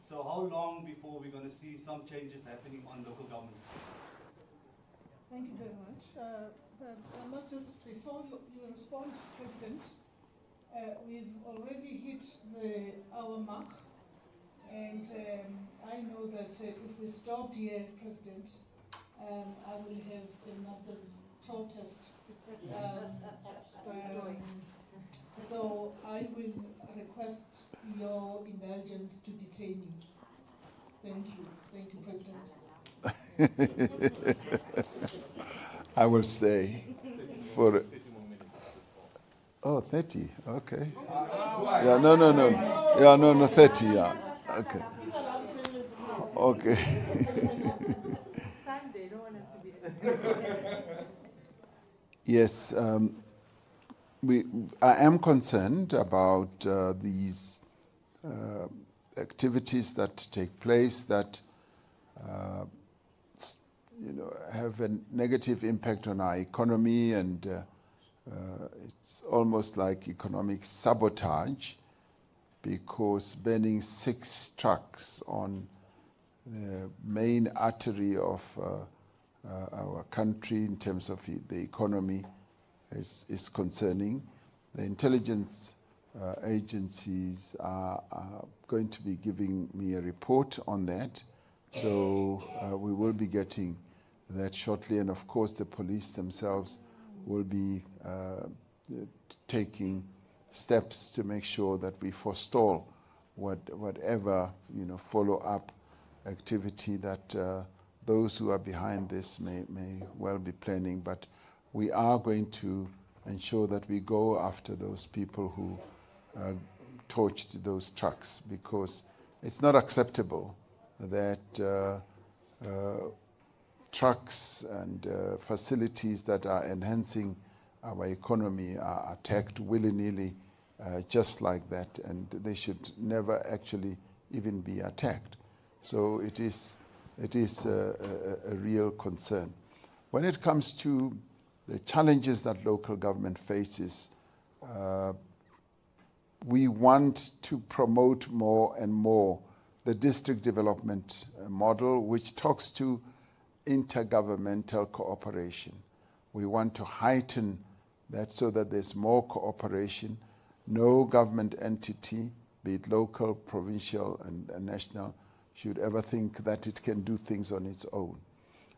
So how long before we're going to see some changes happening on local government? Thank you very much. I must just, before you respond, President, we've already hit the hour mark, and I know that if we stopped here, President, I will have a massive protest. So I will request your indulgence to detain you. Thank you, President. I will stay for. Oh, 30. Okay. Yeah, no. Yeah, no, 30. Yeah. Okay. Okay. Sunday, no one has to be. Yes, I am concerned about these activities that take place that have a negative impact on our economy, and it's almost like economic sabotage, because burning 6 trucks on the main artery of our country in terms of the economy is concerning. The intelligence agencies are going to be giving me a report on that, so we will be getting that shortly, and of course the police themselves will be taking steps to make sure that we forestall whatever follow-up activity that those who are behind this may well be planning. But we are going to ensure that we go after those people who torched those trucks, because it's not acceptable that trucks and facilities that are enhancing our economy are attacked willy-nilly just like that, and they should never actually even be attacked. So it is a real concern. When it comes to the challenges that local government faces, we want to promote more and more the district development model, which talks to intergovernmental cooperation. We want to heighten that so that there's more cooperation. No government entity, be it local, provincial, and national, should ever think that it can do things on its own.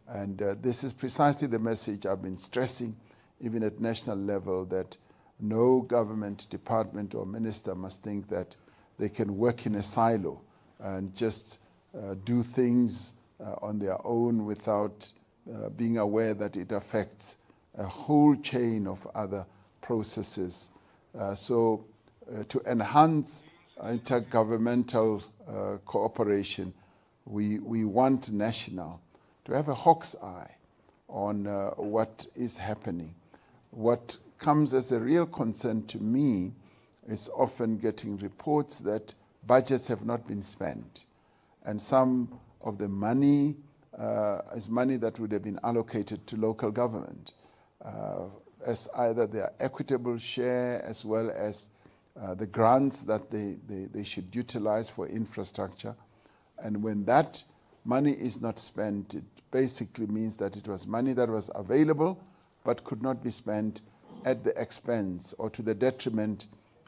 And this is precisely the message I've been stressing, even at national level, that no government department or minister must think that they can work in a silo and just do things on their own without being aware that it affects a whole chain of other processes. So to enhance intergovernmental cooperation, we want national to have a hawk's eye on what is happening. What comes as a real concern to me is often getting reports that budgets have not been spent, and some of the money is money that would have been allocated to local government as either their equitable share as well as the grants that they should utilize for infrastructure. And when that money is not spent, it basically means that it was money that was available but could not be spent at the expense or to the detriment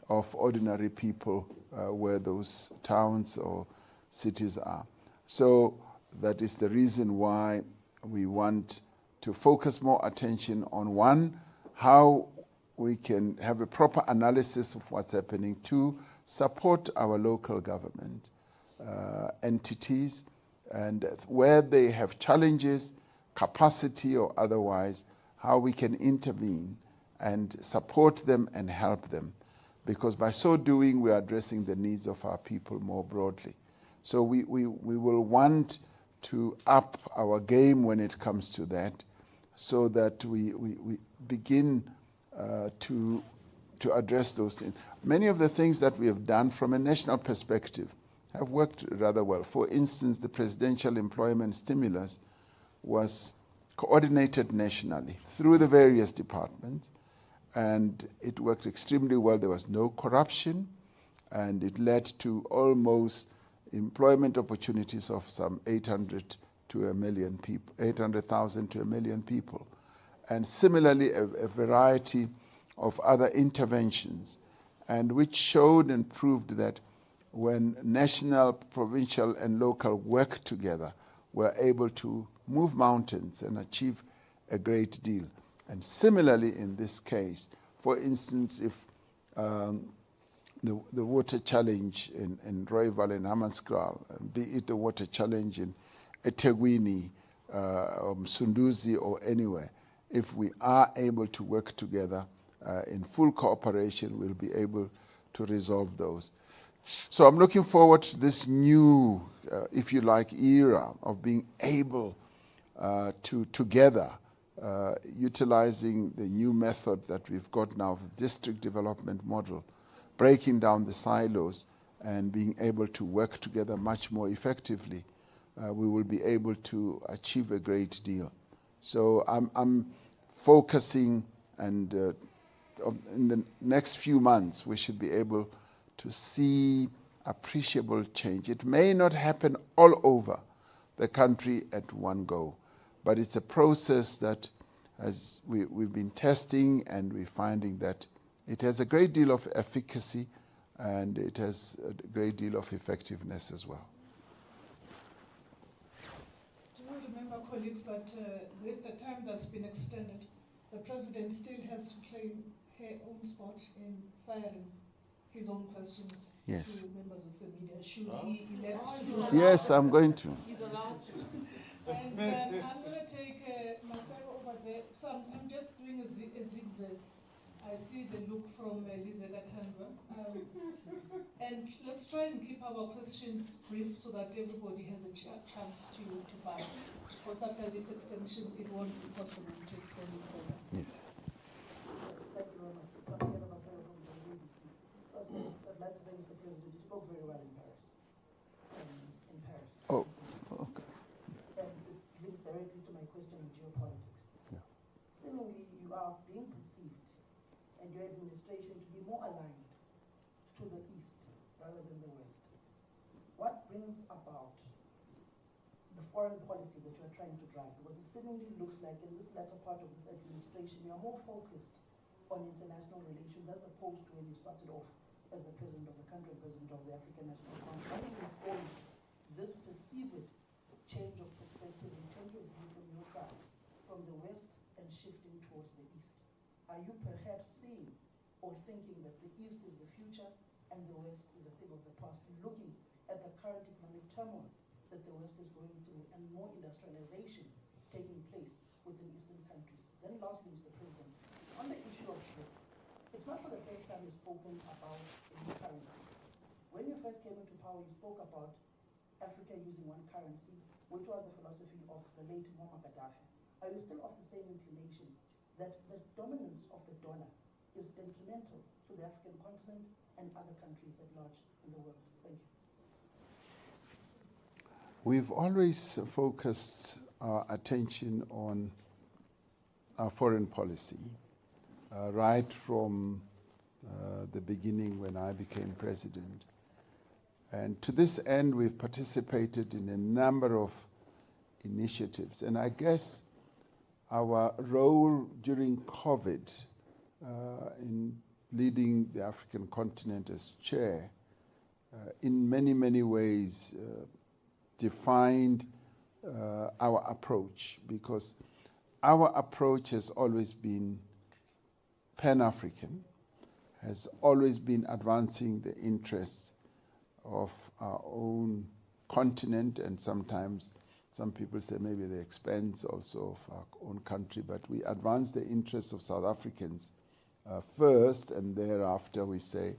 of ordinary people where those towns or cities are. So that is the reason why we want to focus more attention on, one, how we can have a proper analysis of what's happening, two, support our local government entities, and where they have challenges, capacity or otherwise, how we can intervene and support them and help them. Because by so doing, we are addressing the needs of our people more broadly. So we will want to up our game when it comes to that, so that we begin to address those things. Many of the things that we have done from a national perspective have worked rather well. For instance, the presidential employment stimulus was coordinated nationally through the various departments, and it worked extremely well. There was no corruption, and it led to almost employment opportunities of some 800,000 to 1 million people. And similarly, a variety of other interventions, and which showed and proved that when national, provincial, and local work together, we're able to move mountains and achieve a great deal. And similarly, in this case, for instance, if the water challenge in Rooiwal and Hammanskraal, be it the water challenge in eThekwini, Msunduzi, or anywhere, if we are able to work together in full cooperation, we'll be able to resolve those. So I'm looking forward to this new, if you like, era of being able to together, utilizing the new method that we've got now, the district development model, breaking down the silos and being able to work together much more effectively, we will be able to achieve a great deal. So I'm focusing, and in the next few months, we should be able to see appreciable change. It may not happen all over the country at one go, but it's a process that as we've been testing, and we're finding that it has a great deal of efficacy and it has a great deal of effectiveness as well. Do you remember, colleagues, that with the time that's been extended, the president still has to claim her own spot in firing his own questions to members of the media, should he elect to do so? Yes, I'm going to. He's allowed to. And I'm going to take Masego over there. So I'm just doing a zigzag. I see the look from Lizelle Katandwa. And let's try and keep our questions brief so that everybody has a chance to bite. Because after this extension, it won't be possible to extend it further. Yes. Thank you very much. I'd like to say, Mr. President, you spoke very well in Paris. In Paris. Oh, okay. And it links directly to my question on geopolitics. Yeah. Seemingly, you are being perceived and your administration to be more aligned to the East rather than the West. What brings about the foreign policy that you are trying to drive? Because it seemingly looks like in this latter part of this administration, you are more focused on international relations as opposed to when you started off as the president of the country, president of the African National Congress. How do you inform this perceived change of perspective and change of view from your side, from the West and shifting towards the East? Are you perhaps seeing or thinking that the East is the future and the West is a thing of the past, looking at the current economic turmoil that the West is going through and more industrialization taking place within Eastern countries? Then lastly, Mr. President, on the issue of BRICS, it's not for the first time you've spoken about a new currency. When you first came into power, you spoke about Africa using one currency, which was the philosophy of the late Muammar Gaddafi. Are you still of the same inclination that the dominance of the dollar is detrimental to the African continent and other countries at large in the world? Thank you. We've always focused our attention on our foreign policy, right from the beginning when I became president. And to this end, we've participated in a number of initiatives. And I guess our role during COVID in leading the African continent as chair, in many, many ways defined our approach, because our approach has always been Pan-African, has always been advancing the interests of our own continent, and sometimes some people say maybe the expense also of our own country, but we advance the interests of South Africans first, and thereafter we say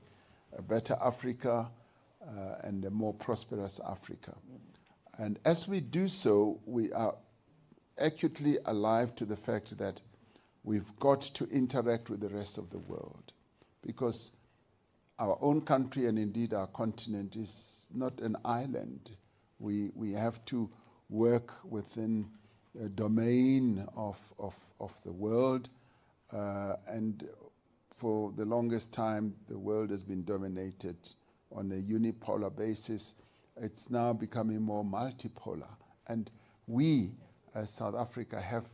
a better Africa and a more prosperous Africa. And as we do so, we are acutely alive to the fact that we've got to interact with the rest of the world, because our own country and indeed our continent is not an island. We have to work within a domain of the world, and for the longest time the world has been dominated on a unipolar basis. It's now becoming more multipolar, and we as South Africa have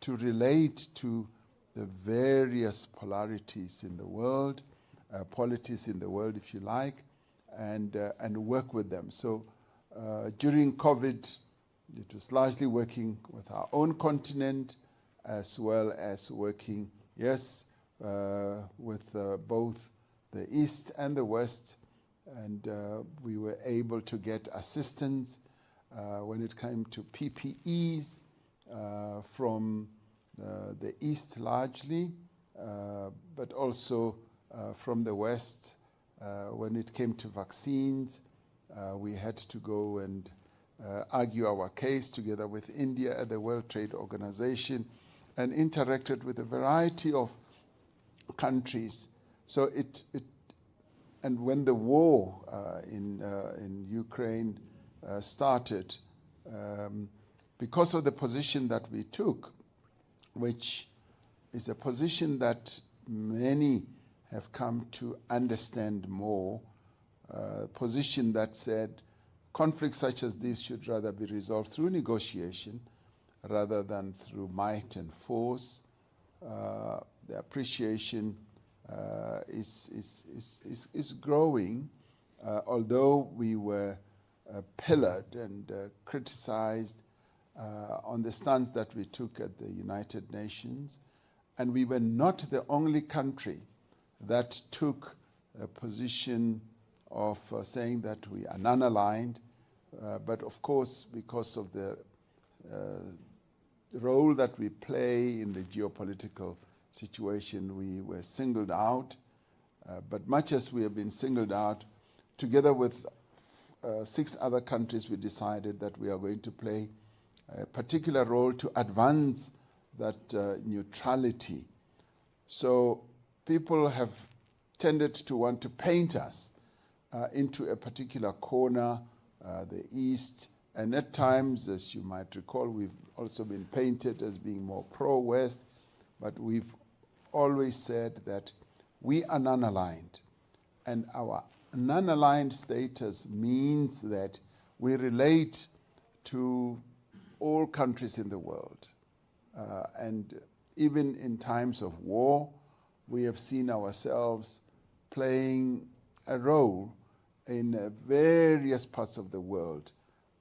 to relate to the various polarities in the world, polities in the world, if you like, and work with them. So during COVID, it was largely working with our own continent, as well as working, yes, with both the East and the West, and we were able to get assistance when it came to PPEs from the East largely, but also from the West. When it came to vaccines, we had to go and argue our case together with India at the World Trade Organization, and interacted with a variety of countries. So and when the war in Ukraine started, because of the position that we took, which is a position that many have come to understand more, position that said conflicts such as this should rather be resolved through negotiation rather than through might and force. The appreciation is growing, although we were pillared and criticized on the stance that we took at the United Nations. And we were not the only country that took a position of saying that we are non-aligned, but of course, because of the role that we play in the geopolitical situation, we were singled out. But much as we have been singled out, together with 6 other countries, we decided that we are going to play a particular role to advance that neutrality. So people have tended to want to paint us into a particular corner, the East, and at times, as you might recall, we've also been painted as being more pro-West, but we've always said that we are non-aligned, and our non-aligned status means that we relate to all countries in the world. And even in times of war, we have seen ourselves playing a role in various parts of the world,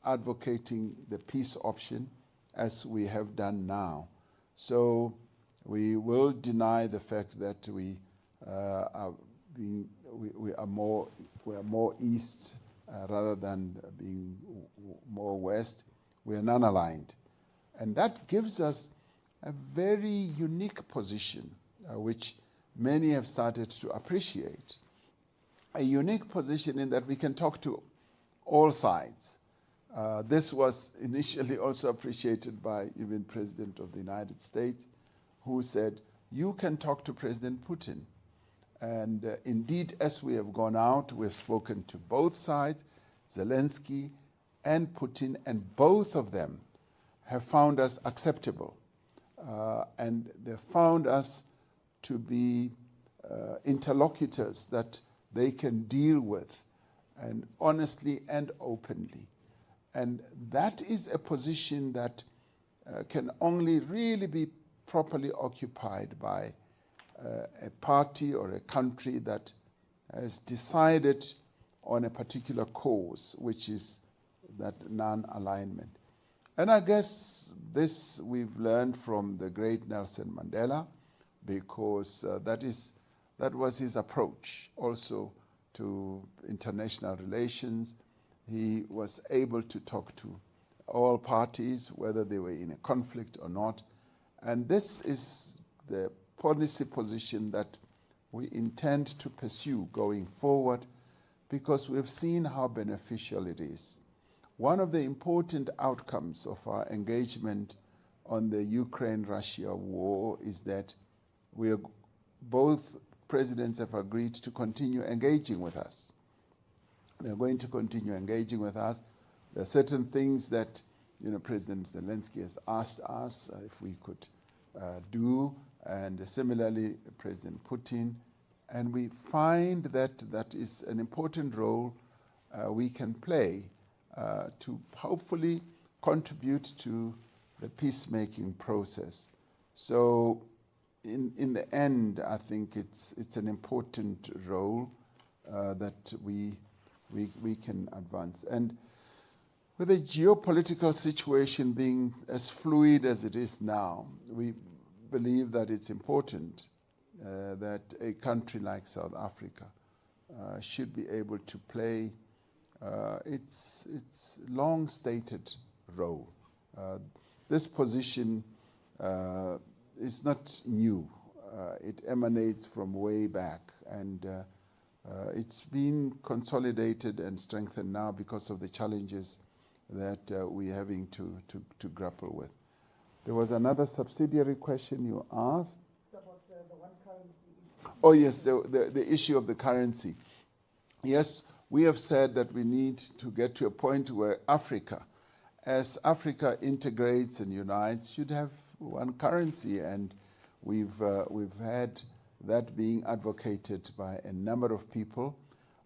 advocating the peace option, as we have done now. So we will deny the fact that we are more East rather than being more West. We are non-aligned, and that gives us a very unique position, which many have started to appreciate. A unique position in that we can talk to all sides. This was initially also appreciated by even President of the United States, who said, you can talk to President Putin. And indeed, as we have gone out, we've spoken to both sides, Zelensky and Putin, and both of them have found us acceptable. And they found us to be interlocutors that they can deal with, and honestly and openly. And that is a position that can only really be properly occupied by a party or a country that has decided on a particular cause, which is that non-alignment. And I guess this we've learned from the great Nelson Mandela, because that was his approach also to international relations. He was able to talk to all parties, whether they were in a conflict or not. And this is the policy position that we intend to pursue going forward, because we've seen how beneficial it is. one of the important outcomes of our engagement on the Ukraine-Russia war is that both presidents have agreed to continue engaging with us. They're going to continue engaging with us. There are certain things that President Zelensky has asked us if we could do, and similarly President Putin. And we find that that is an important role we can play to hopefully contribute to the peacemaking process. So in the end, I think it's an important role that we can advance. And with the geopolitical situation being as fluid as it is now, we believe that it's important that a country like South Africa should be able to play its long-stated role. This position is not new. It emanates from way back, and it's been consolidated and strengthened now because of the challenges that we're having to grapple with. There was another subsidiary question you asked. It's about the one currency issue. Oh yes, the issue of the currency. Yes, we have said that we need to get to a point where Africa, as Africa integrates and unites, should have one currency, and we've had that being advocated by a number of people.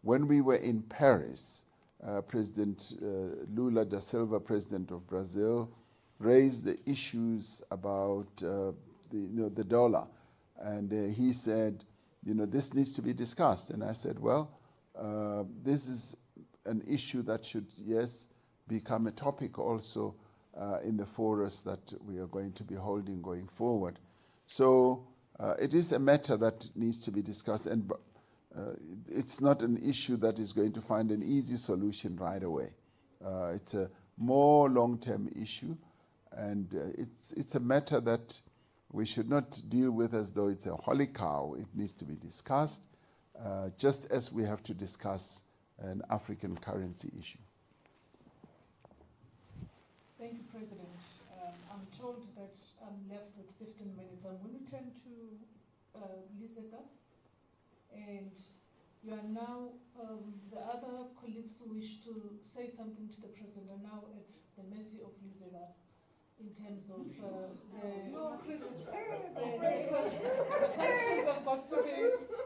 When we were in Paris, President Lula da Silva, President of Brazil, raised the issues about the dollar, and he said, this needs to be discussed. And I said, well, this is an issue that should, yes, become a topic also in the forums that we are going to be holding going forward. So it is a matter that needs to be discussed, and it's not an issue that is going to find an easy solution right away. It's a more long-term issue, and it's a matter that we should not deal with as though it's a holy cow. It needs to be discussed, just as we have to discuss an African currency issue. Thank you, President. I'm told that I'm left with 15 minutes. I'm going to turn to Liseka, and you are now, the other colleagues who wish to say something to the President are now at the mercy of Liseka in terms of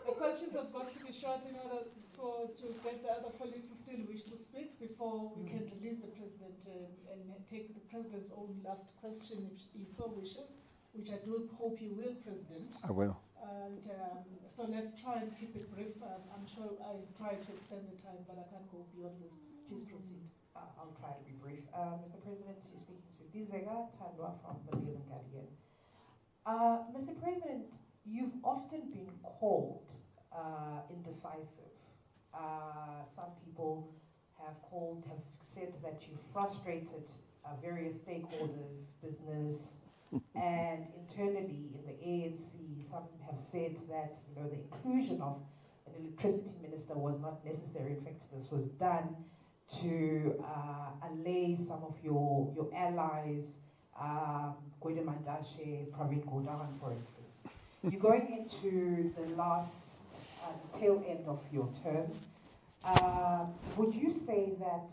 the questions have got to be short in order to get the other colleagues who still wish to speak before we can release the President and take the President's own last question if he so wishes, which I do hope you will, President. I will. And so let's try and keep it brief. I'm sure I tried to extend the time, but I can't go beyond this. Please proceed. I'll try to be brief. Mr. President, you're speaking to Dizega Tandwa from the Leon Guardian. Mr. President, you've often been called indecisive. Some people have said that you frustrated various stakeholders, business, and internally in the ANC, some have said that the inclusion of an electricity minister was not necessary. In fact, this was done to allay some of your allies, Gwede Mantashe, Pravin Gordhan, for instance. You're going into the last tail end of your term. Would you say that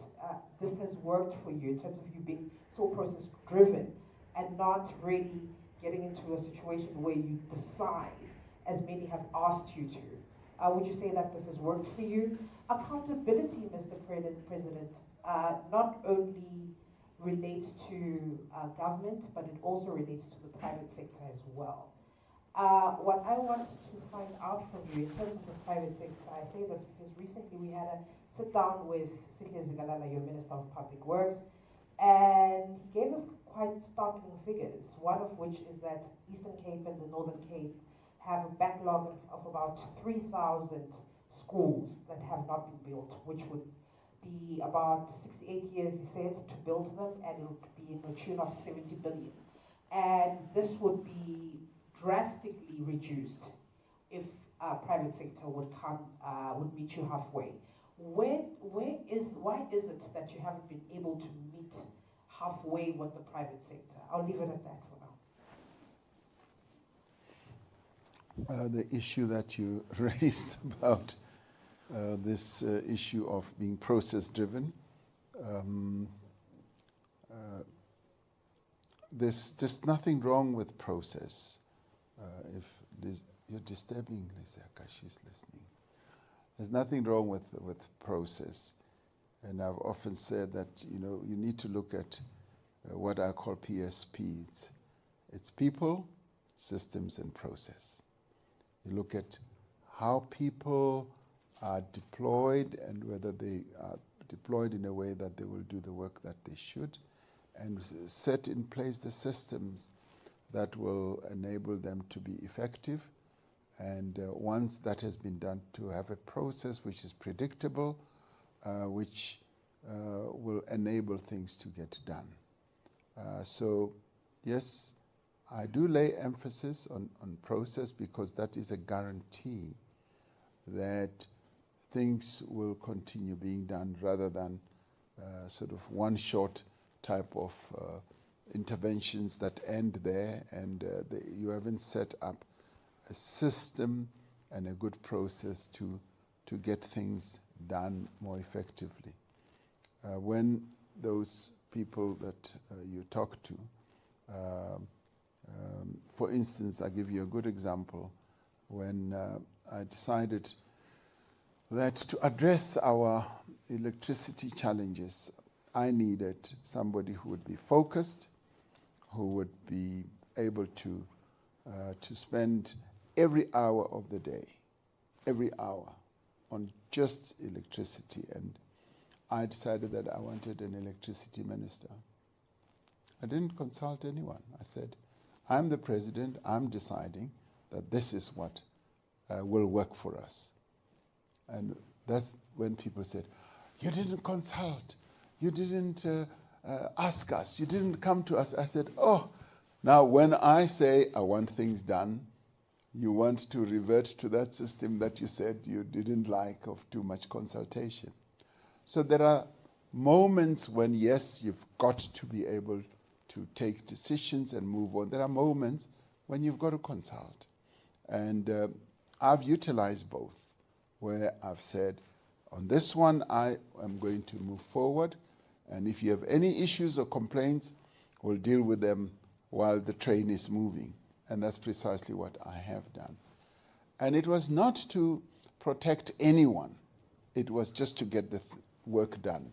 this has worked for you in terms of you being so process driven and not really getting into a situation where you decide, as many have asked you to? Would you say that this has worked for you? Accountability, Mr. President, not only relates to government, but it also relates to the private sector as well. What I want to find out from you in terms of the private sector, I say this because recently we had a sit down with Sihle Zikalala, your Minister of Public Works, and he gave us quite startling figures, one of which is that Eastern Cape and the Northern Cape have a backlog of about 3,000 schools that have not been built, which would be about 68 years, he said, to build them, and it would be in the tune of 70 billion. And this would be drastically reduced if private sector would meet you halfway. why is it that you haven't been able to meet halfway with the private sector? I'll leave it at that for now. The issue that you raised about this issue of being process-driven, there's nothing wrong with process. If you're disturbing Lisa, she's listening. There's nothing wrong with process, and I've often said that you need to look at what I call PSPs. It's people, systems, and process. You look at how people are deployed and whether they are deployed in a way that they will do the work that they should, and set in place the systems that will enable them to be effective. And once that has been done, to have a process which is predictable, which will enable things to get done. So yes, I do lay emphasis on process, because that is a guarantee that things will continue being done, rather than sort of one-shot type of interventions that end there, and you haven't set up a system and a good process to get things done more effectively. When those people that you talk to, for instance, I'll give you a good example. When I decided that to address our electricity challenges, I needed somebody who would be focused, who would be able to spend every hour of the day, every hour, on just electricity. And I decided that I wanted an electricity minister. I didn't consult anyone. I said, I'm the president, I'm deciding that this is what will work for us. And that's when people said, you didn't consult, you didn't ask us, you didn't come to us. I said, oh, now when I say I want things done, you want to revert to that system that you said you didn't like, of too much consultation. So there are moments when, yes, you've got to be able to take decisions and move on. There are moments when you've got to consult. And I've utilized both, where I've said, on this one, I am going to move forward. And if you have any issues or complaints, we'll deal with them while the train is moving. And that's precisely what I have done. And it was not to protect anyone. It was just to get the work done.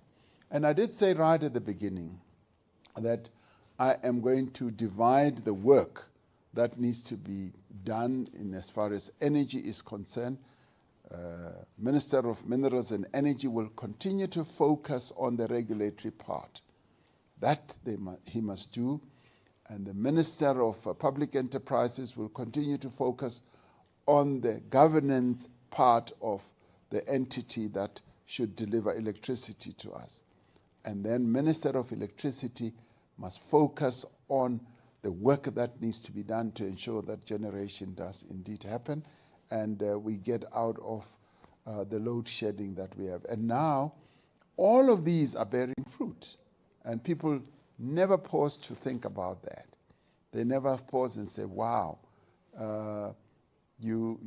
And I did say right at the beginning that I am going to divide the work that needs to be done in as far as energy is concerned. Minister of Minerals and Energy will continue to focus on the regulatory part. That he must do. And the Minister of Public Enterprises will continue to focus on the governance part of the entity that should deliver electricity to us. And then Minister of Electricity must focus on the work that needs to be done to ensure that generation does indeed happen, and we get out of the load shedding that we have. And now all of these are bearing fruit, and people never pause to think about that. They never pause and say, wow, you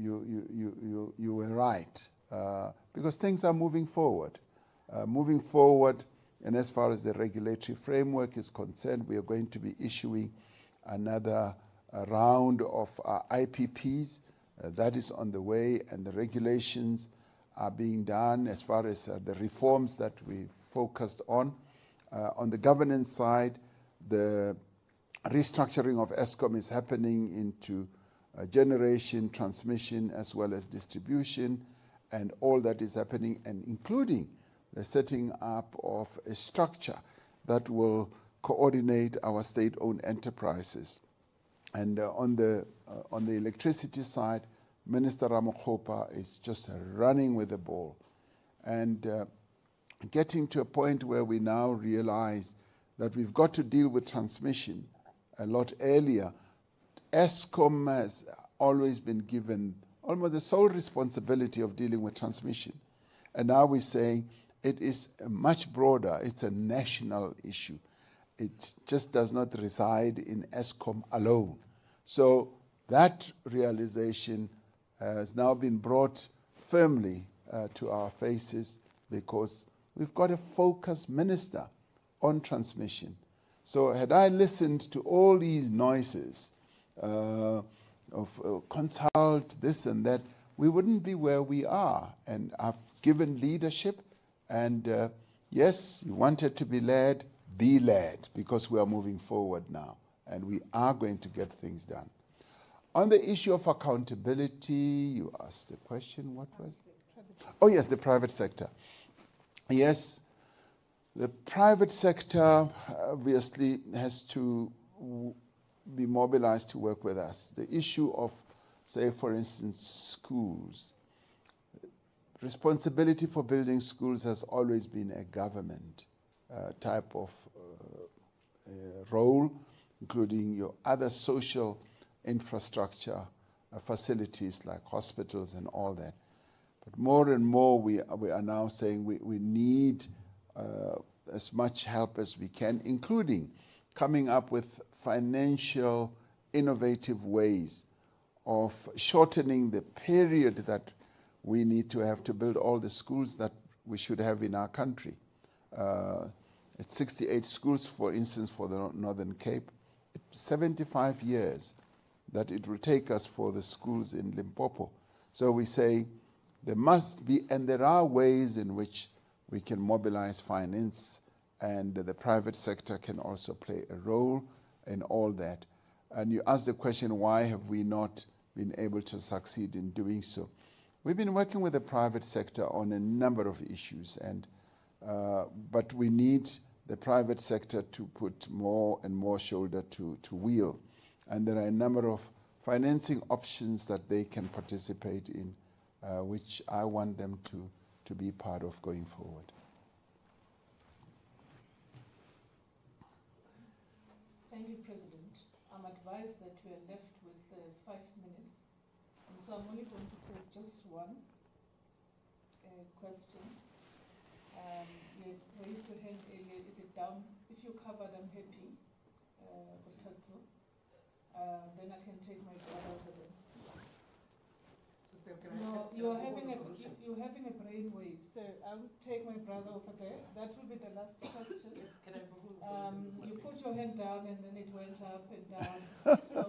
were right, because things are moving forward. And as far as the regulatory framework is concerned, we are going to be issuing another round of IPPs. That is on the way, and the regulations are being done as far as the reforms that we focused on. On the governance side, the restructuring of Eskom is happening into generation, transmission, as well as distribution, and all that is happening, and including the setting up of a structure that will coordinate our state-owned enterprises. And on the electricity side, Minister Ramokgopa is just running with the ball, and getting to a point where we now realize that we've got to deal with transmission a lot earlier. Eskom has always been given almost the sole responsibility of dealing with transmission. And now we're saying it is much broader. It's a national issue. It just does not reside in ESCOM alone. So that realization has now been brought firmly to our faces because we've got a focused minister on transmission. So had I listened to all these noises of consult this and that, we wouldn't be where we are. And I've given leadership, and yes, you wanted to be led, because we are moving forward now, and we are going to get things done. On the issue of accountability, you asked the question, what was it? Oh yes, the private sector. Yes, the private sector obviously has to be mobilized to work with us. The issue of, say, for instance, schools. Responsibility for building schools has always been a government type of role, including your other social infrastructure facilities like hospitals and all that. But more and more we are now saying we need as much help as we can, including coming up with financial innovative ways of shortening the period that we need to have to build all the schools that we should have in our country. It's 68 schools, for instance, for the Northern Cape. It's 75 years that it will take us for the schools in Limpopo. So we say there must be, and there are ways in which we can mobilize finance, and the private sector can also play a role in all that. And you ask the question, why have we not been able to succeed in doing so? We've been working with the private sector on a number of issues, and but we need the private sector to put more and more shoulder to wheel. And there are a number of financing options that they can participate in, which I want them to be part of going forward. Thank you, President. I'm advised that we are left with 5 minutes, and so I'm only going to take just one question. You raised your hand earlier. Is it down? If you covered, I'm happy. Then I can take my brother over there. No, you're having a brain wave, so I'll take my brother over there. That will be the last question. You put your hand down and then it went up and down. So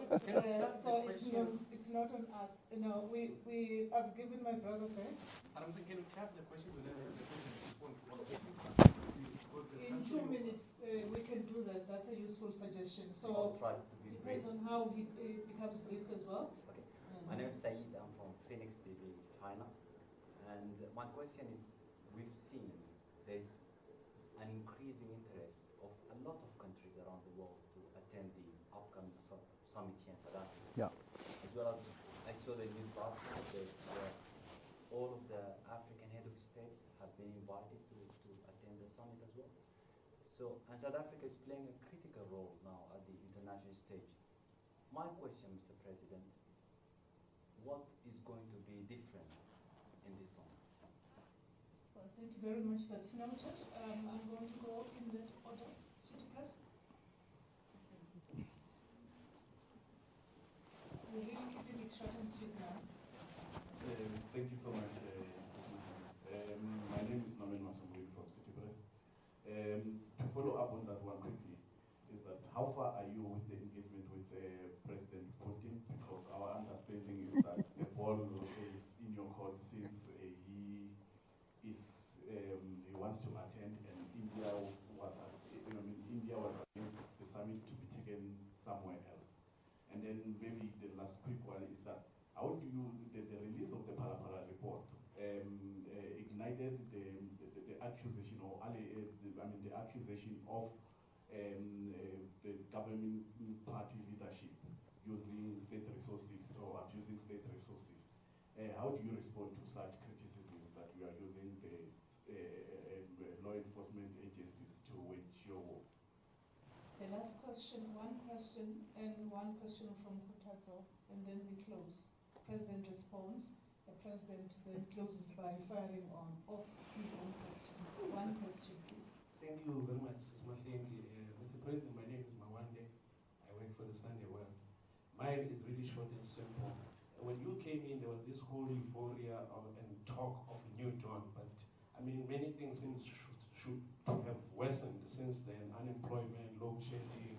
it's not on us. No, I've given my brother there. I'm saying, can you cap the question within the question? In 2 minutes, we can do that. That's a useful suggestion. So depends on how he becomes brief as well. Okay. My name is Saeed. I'm from Phoenix TV, China. And my question is, we've seen there's an increasing interest of a lot of countries around the world to attend the upcoming summit here in South Africa. Yeah. As well as I saw the news last night that all of the African head of states have been invited to attend the summit as well. So, and South Africa is playing a critical role now at the international stage. My question, Mr. President, what is going to be different in this summit? Well, thank you very much. That's noted. I'm going to go in that order. City Press. We're really keeping it short and sweet now. Thank you so much. My name is Norman Masongwe from City Press. To follow up on that one quickly, is that how far are you with the engagement with President Putin? Because our understanding is that the ball is in your court since he wants to attend, and India was against the summit to be taken somewhere else. And then maybe the last quick one is that how do you the release of the Parapara report ignited the accusation, or the accusation of the government party leadership using state resources or abusing state resources. How do you respond to such criticism that you are using the law enforcement agencies to wage your war? The last question, one question, and one question from Kutato, and then we close. President responds, the President then closes by firing on off his own question. One question, please. Thank you very much, Mr. President. My name is Mawande. I work for the Sunday World. Mine is really short and simple. When you came in, there was this whole euphoria and talk of a new dawn, but I mean, many things should have worsened since then. Unemployment, load shedding,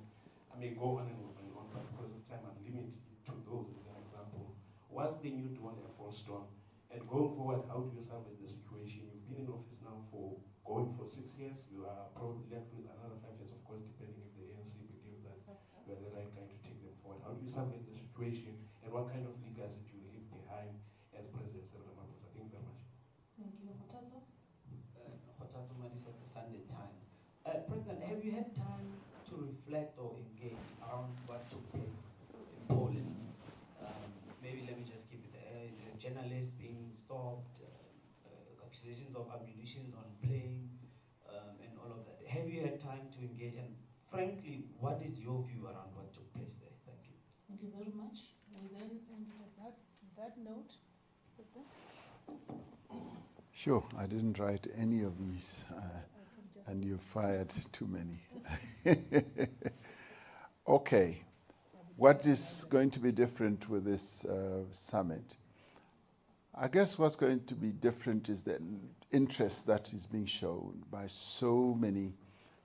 I may go on and on, but because of time, I'm limited to those as an example. Was the new dawn a false dawn? And going forward, how do you salvage the situation? You've been in office now for going for 6 years. You are probably left with another 5 years, of course, depending if the ANC believes that you are the right guy to take them forward. How do you salvage the situation, and what kind of legacy do you leave behind as President Cyril Ramaphosa? Thank you very much. Thank you. Hotato? Hotato Manis at the Sunday Times. President, have you had time to reflect or engage around what took place in Poland? Maybe let me just keep it there. Journalists being stopped, accusations of ammunition on plane, and all of that. Have you had time to engage? And frankly, what is your view around what took place there? Thank you. Thank you very much. We then end at that note. President? Sure, I didn't write any of these, and you fired too many. Okay, what is going to be different with this summit? I guess what's going to be different is the interest that is being shown by so many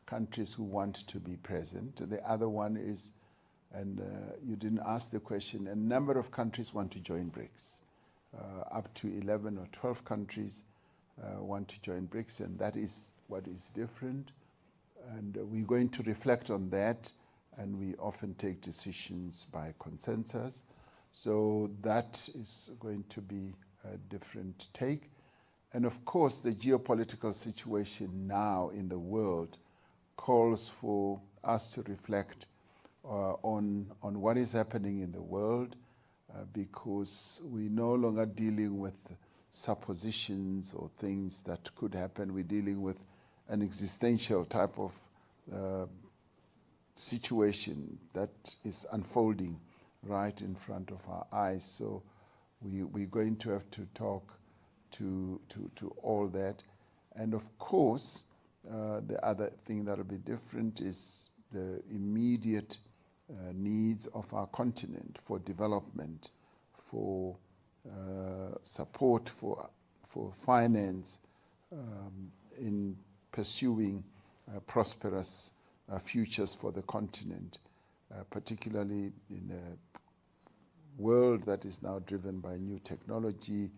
countries who want to be present. The other one is, and you didn't ask the question, a number of countries want to join BRICS. Up to 11 or 12 countries want to join BRICS, and that is what is different. And we're going to reflect on that, and we often take decisions by consensus. So that is going to be a different take. And of course, the geopolitical situation now in the world calls for us to reflect on what is happening in the world, because we're no longer dealing with suppositions or things that could happen. We're dealing with an existential type of situation that is unfolding right in front of our eyes. So we're going to have to talk to all that. And of course, the other thing that will be different is the immediate needs of our continent for development, for support, for finance in pursuing prosperous futures for the continent, particularly in a world that is now driven by new technology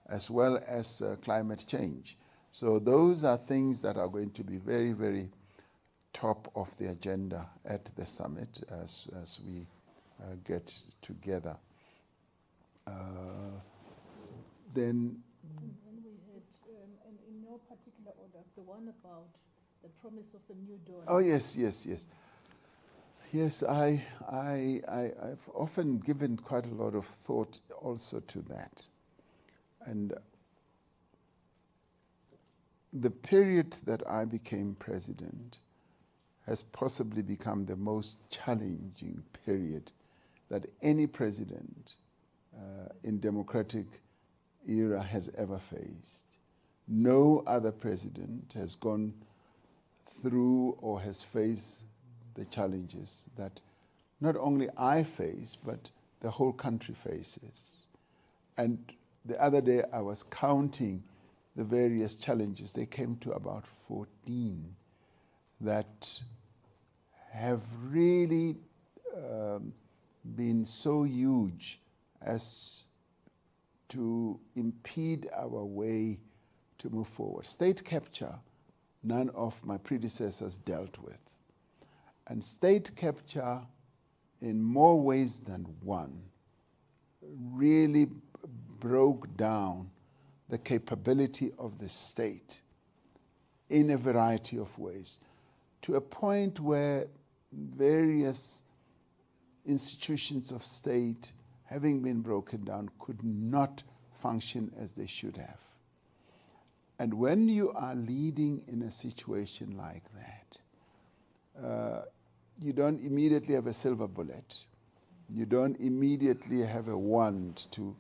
as well as climate change. So those are things that are going to be very, very top of the agenda at the summit as we get together. Then we had, and in no particular order, the one about the promise of the new dawn. Oh yes, yes, yes. Yes, I've often given quite a lot of thought also to that. And the period that I became president has possibly become the most challenging period that any president in democratic era has ever faced. No other president has gone through or has faced the challenges that not only I face, but the whole country faces. And the other day I was counting the various challenges. They came to about 14 that have really been so huge as to impede our way to move forward. State capture, none of my predecessors dealt with. And state capture, in more ways than one, really broke down the capability of the state in a variety of ways, to a point where various institutions of state, having been broken down, could not function as they should have. And when you are leading in a situation like that, you don't immediately have a silver bullet. You don't immediately have a wand to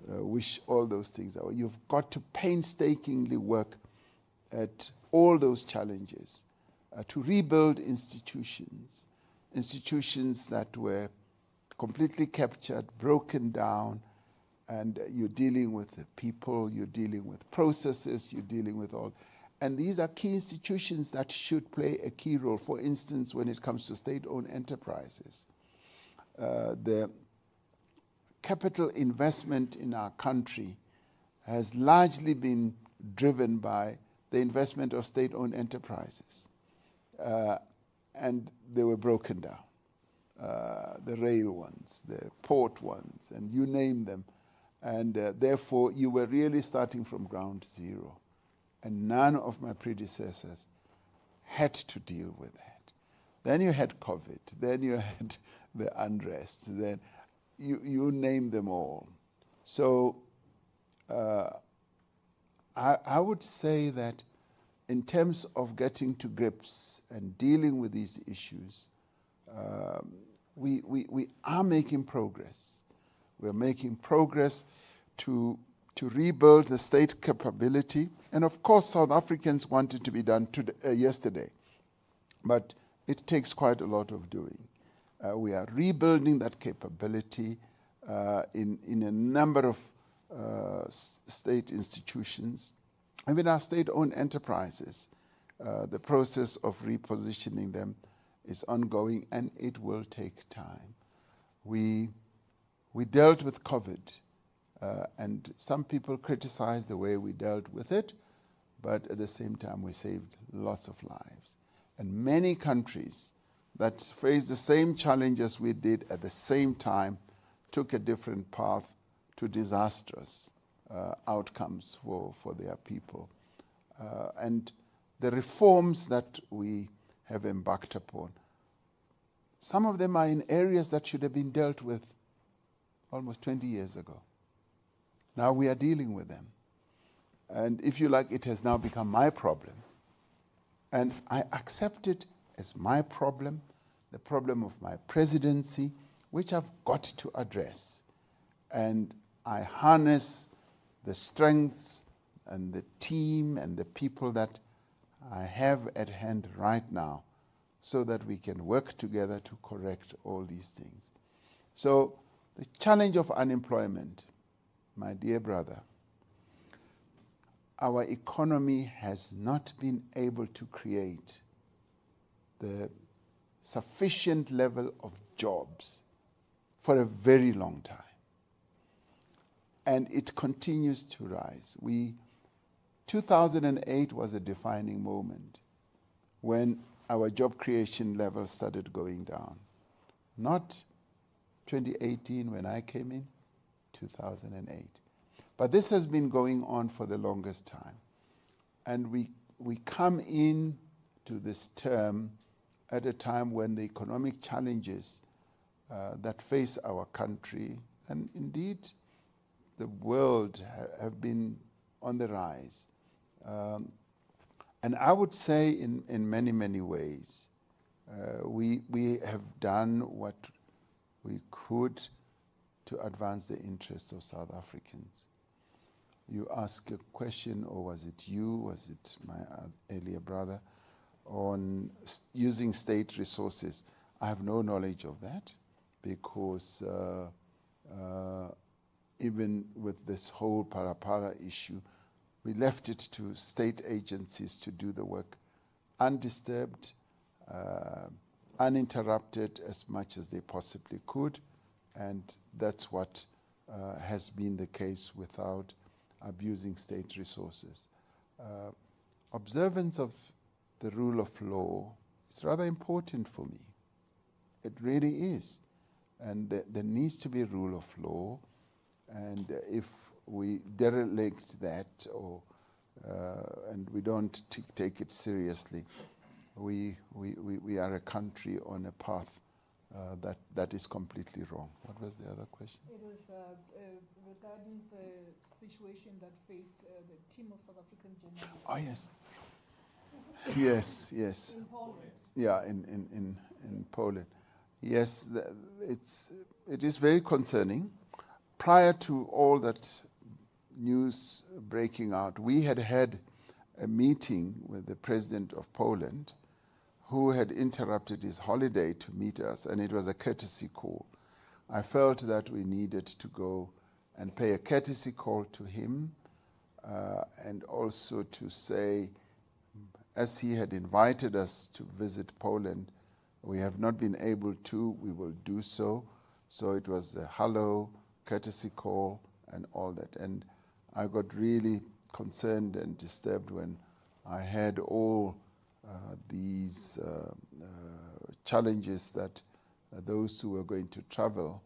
wish all those things out. You've got to painstakingly work at all those challenges to rebuild institutions that were completely captured, broken down, and you're dealing with the people, you're dealing with processes, you're dealing with all. And these are key institutions that should play a key role. For instance, when it comes to state-owned enterprises, the capital investment in our country has largely been driven by the investment of state-owned enterprises. And they were broken down. The rail ones, the port ones, and you name them. And therefore, you were really starting from ground zero. And none of my predecessors had to deal with that. Then you had COVID. Then you had the unrest. Then you name them all. So I would say that in terms of getting to grips and dealing with these issues, we are making progress. We're making progress to rebuild the state capability. And of course, South Africans want it to be done yesterday. But it takes quite a lot of doing. We are rebuilding that capability in a number of state institutions. Even our state-owned enterprises, the process of repositioning them is ongoing, and it will take time. We dealt with COVID, and some people criticize the way we dealt with it, but at the same time we saved lots of lives. And many countries that faced the same challenges we did at the same time took a different path to disastrous outcomes for their people. And the reforms that we have embarked upon, some of them are in areas that should have been dealt with almost 20 years ago. Now we are dealing with them. And if you like, it has now become my problem. And I accept it as my problem, the problem of my presidency, which I've got to address. And I harness the strengths and the team and the people that I have at hand right now so that we can work together to correct all these things. So the challenge of unemployment, my dear brother, our economy has not been able to create the sufficient level of jobs for a very long time. And it continues to rise. 2008 was a defining moment when our job creation level started going down. Not 2018 when I came in, 2008. But this has been going on for the longest time. And we come in to this term at a time when the economic challenges that face our country, and indeed the world, have been on the rise. And I would say in many, many ways, we have done what we could to advance the interests of South Africans. You ask a question, or was it you, was it my earlier brother, on using state resources. I have no knowledge of that because even with this whole para issue, we left it to state agencies to do the work undisturbed, uninterrupted as much as they possibly could, and that's what has been the case without abusing state resources. Observance of the rule of law is rather important for me. It really is. And there needs to be a rule of law, and if we derelict that and we don't take it seriously, we are a country on a path that is completely wrong. What was the other question? It was regarding the situation that faced the team of South African journalists. Oh, yes. Yes. In Poland. Yeah, in Poland. Yes, it is very concerning. prior to all that news breaking out, we had had a meeting with the president of Poland, who had interrupted his holiday to meet us, and it was a courtesy call. I felt that we needed to go and pay a courtesy call to him, and also to say, as he had invited us to visit Poland, we have not been able to, we will do so. So it was a hello, courtesy call, and all that. And I got really concerned and disturbed when I had all these challenges that those who were going to travel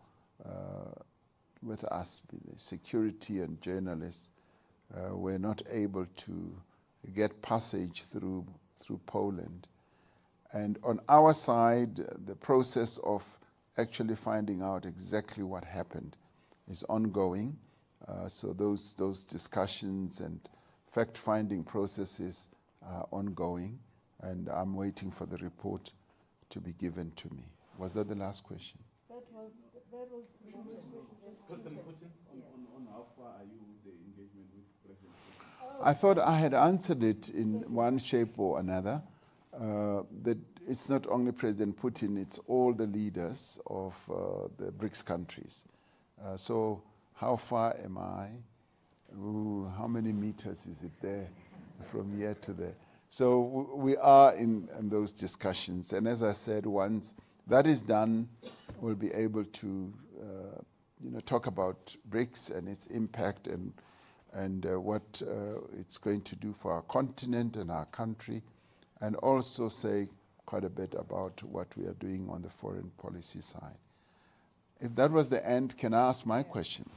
with us, be they security and journalists, were not able to get passage through Poland. And on our side, the process of actually finding out exactly what happened is ongoing. So those discussions and fact-finding processes are ongoing, and I'm waiting for the report to be given to me. Was that the last question? That was President Putin, on how far are you with the engagement with President Putin? I thought I had answered it in one shape or another. That it's not only President Putin, it's all the leaders of the BRICS countries. So how far am I? Ooh, how many meters is it there from here to there? So we are in those discussions. And as I said, once that is done, we'll be able to talk about BRICS and its impact and what it's going to do for our continent and our country, and also say quite a bit about what we are doing on the foreign policy side. If that was the end, can I ask my question?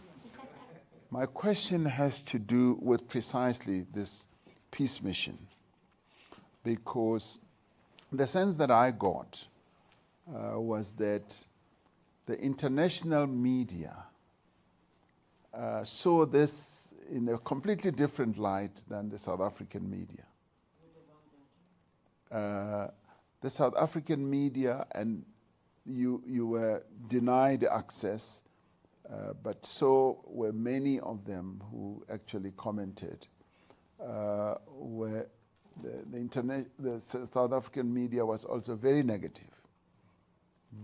My question has to do with precisely this peace mission, because the sense that I got was that the international media saw this in a completely different light than the South African media. The South African media, and you were denied access, but so were many of them who actually commented, where the South African media was also very negative,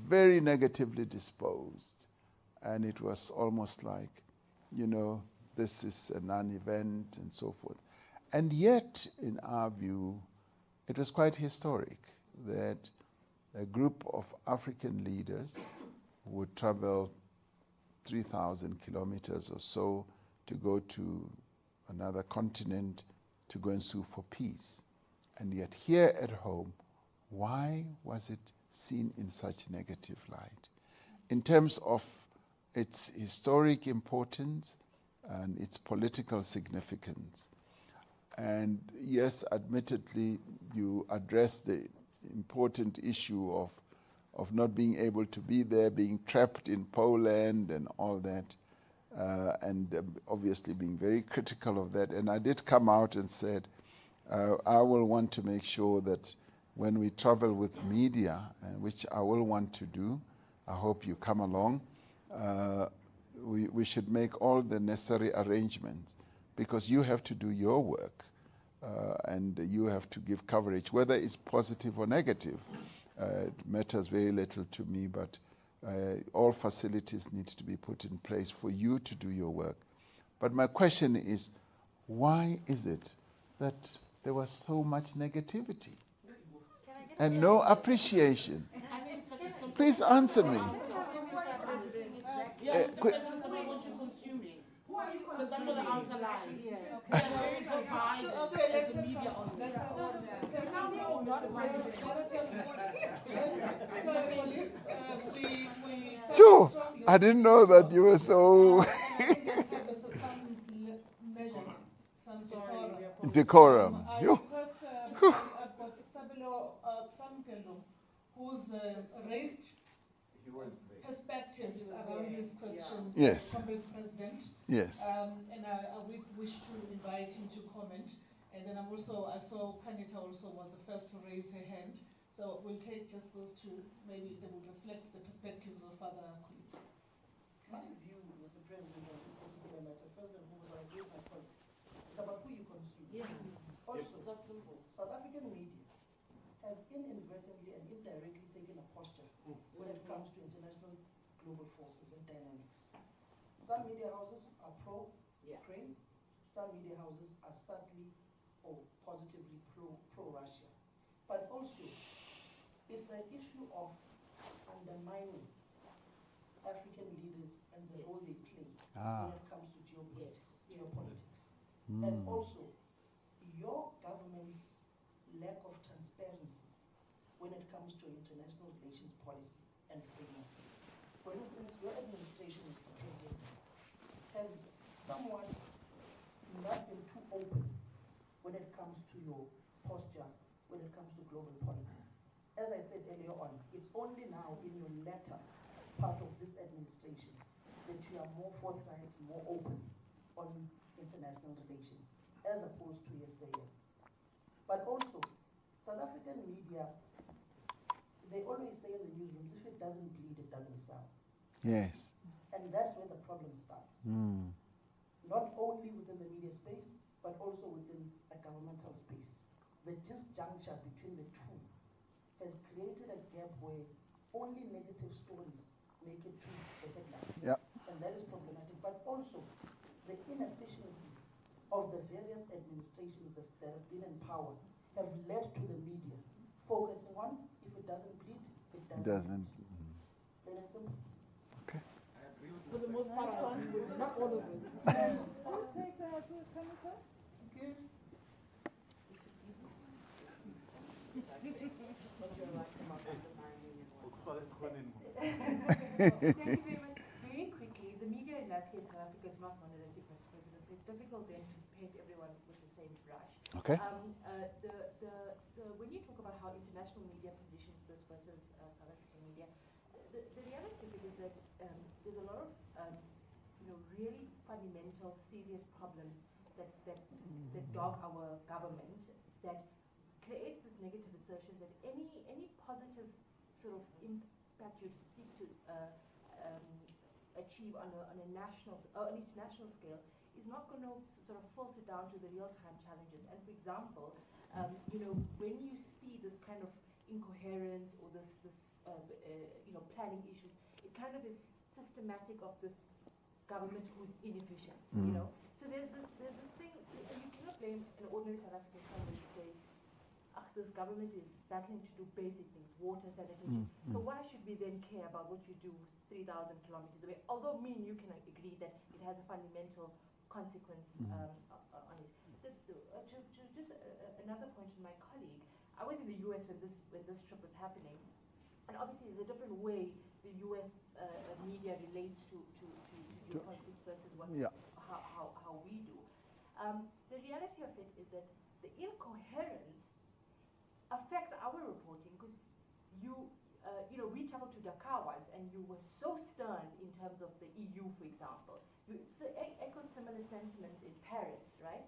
very negatively disposed. And it was almost like, this is a non-event and so forth. And yet, in our view, it was quite historic that a group of African leaders would travel 3,000 kilometers or so to go to another continent to go and sue for peace. And yet here at home, why was it seen in such negative light? In terms of its historic importance and its political significance. And yes, admittedly, you address the important issue of not being able to be there, being trapped in Poland and all that, and obviously being very critical of that. And I did come out and said, I will want to make sure that when we travel with media, which I will want to do, I hope you come along, we should make all the necessary arrangements, because you have to do your work, and you have to give coverage, whether it's positive or negative. It matters very little to me, but all facilities need to be put in place for you to do your work. But my question is, why is it that there was so much negativity and no appreciation? Please answer me. Yeah, Mr. President, about what you're consuming. Who are you consuming? Because that's where the answer lies. They're very divided as the media on this. Sure, I didn't know that you were so decorum. I request I've got Sabelo Samkelo, who's raised perspectives around this question. Yes. From the President. Yes. And I wish to invite him to comment. And then I saw Kanita also was the first to raise her hand. So we'll take just those two. Maybe they will reflect the perspectives of other colleagues. My view, Mr. President on this particular matter. First and foremost, I agree with my colleagues. It's about who you consume. Yeah. Also, It's not simple. South African media has inadvertently and indirectly taken a posture when it comes to international global forces and dynamics. Some media houses are pro-Ukraine, some media houses are subtly or positively pro-Russia. But also, it's an issue of undermining African leaders and the role they play when it comes to geopolitics. And also, your government's lack of transparency when it comes to international relations policy and framework. For instance, your administration, Mr. President, has somewhat not been too open when it comes to your posture, when it comes to global politics. As I said earlier on, it's only now in your latter part of this administration that you are more forthright, more open on international relations, as opposed to yesteryear. But also, South African media, they always say in the newsrooms, if it doesn't bleed, it doesn't sell. Yes. And that's where the problem starts. Not only within the media space, but also within a governmental space. The disjuncture between the two has created a gap where only negative stories make it to the headlines. Yep. And that is problematic. But also, the inefficiencies of the various administrations that have been in power have led to the media focusing on, if it doesn't bleed, it doesn't. Plain and simple. Okay. For the most part, not all of it. I'll take that to a senator. Good. But you're right about undermining and whatnot. Thank you very much. Very quickly, the media landscape in South Africa is not monolithic, Mr. President, so it's difficult then to paint everyone with the same brush. Okay. When you talk about how international media positions this versus South African media, the reality of it is that there's a lot of really fundamental, serious problems that dog our government that creates this negative assertion that any positive sort of impact you seek to achieve on a national or at least national scale is not going to sort of filter down to the real-time challenges. And for example, when you see this kind of incoherence or this planning issues, it kind of is systematic of this government who's inefficient. So there's this thing, and you cannot blame an ordinary South African somebody to say, this government is battling to do basic things, water, sanitation. So why should we then care about what you do 3,000 kilometers away? Although me and you can agree that it has a fundamental consequence on it. Just another point to my colleague, I was in the US when this trip was happening, and obviously there's a different way the US media relates to geopolitics versus how we do. The reality of it is that the incoherence affects our reporting because we traveled to Dakar once and you were so stern in terms of the EU, for example. You echoed similar sentiments in Paris, right?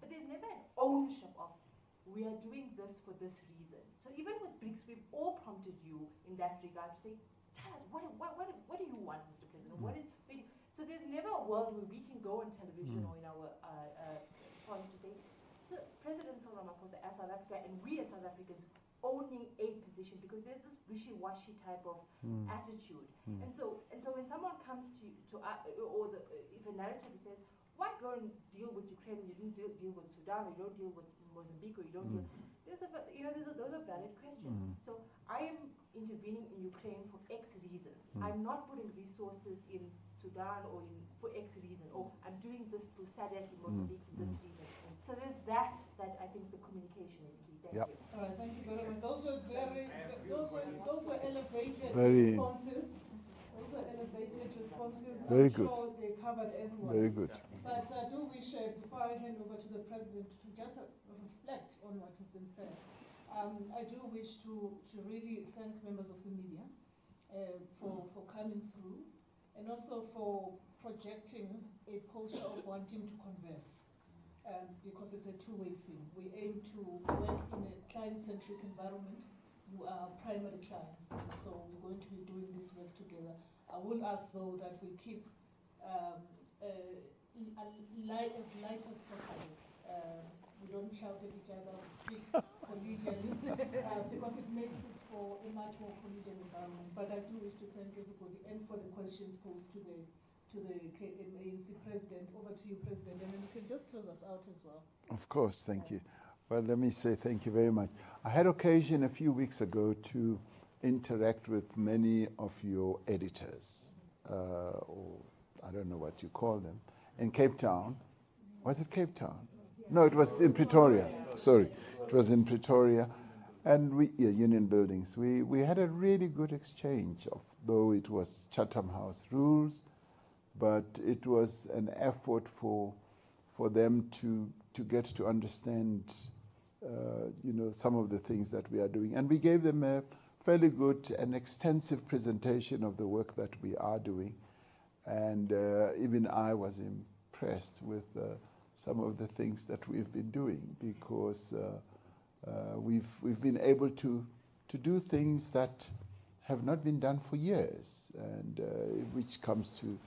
But there's never an ownership of, we are doing this for this reason. So even with BRICS, we've all prompted you in that regard to say, tell us, what do you want, Mr. President? So there's never a world where we can go on television or in our forums to say, so President Ramaphosa as South Africa and we as South Africans owning a position, because there's this wishy-washy type of attitude. And so when someone comes to if a narrative says, why go and deal with Ukraine when you didn't deal with Sudan, or you don't deal with Mozambique, or you don't deal, those are valid questions. So I am intervening in Ukraine for X reason. I'm not putting resources in Sudan or for X reason, or I'm doing this to SADC in Mozambique for this reason. So there's that I think the communication is key. Thank you. All right, thank you very much. Those were elevated responses. Those were elevated responses. Very I'm good. sure they covered everyone. Very good. But I do wish, before I hand over to the President, to just reflect on what has been said. I do wish to really thank members of the media for coming through, and also for projecting a culture of wanting to converse, because it's a two-way thing. We aim to work in a client-centric environment. You are primary clients, so we're going to be doing this work together. I will ask, though, that we keep as light as possible. We don't shout at each other, we speak collegially, because it makes it for a much more collegial environment. But I do wish to thank everybody and for the questions posed to the ANC President. Over to you, President, and then you can just close us out as well. Of course, thank you. Well, let me say thank you very much. I had occasion a few weeks ago to interact with many of your editors, or I don't know what you call them, in Cape Town. Was it Cape Town? No, it was in Pretoria. Sorry, it was in Pretoria. And Union Buildings. We had a really good exchange, though it was Chatham House rules, but it was an effort for them to get to understand some of the things that we are doing. And we gave them a fairly good and extensive presentation of the work that we are doing. And even I was impressed with some of the things that we've been doing, because we've been able to do things that have not been done for years, and which comes to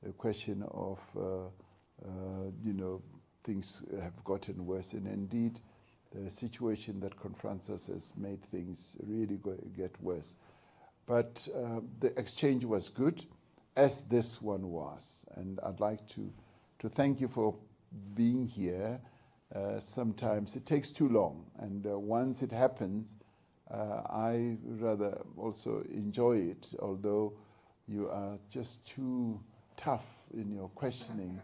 the question of things have gotten worse, and indeed the situation that confronts us has made things really get worse. But the exchange was good, as this one was, and I'd like to thank you for being here. Sometimes it takes too long, and once it happens, I rather also enjoy it, although you are just too tough in your questioning.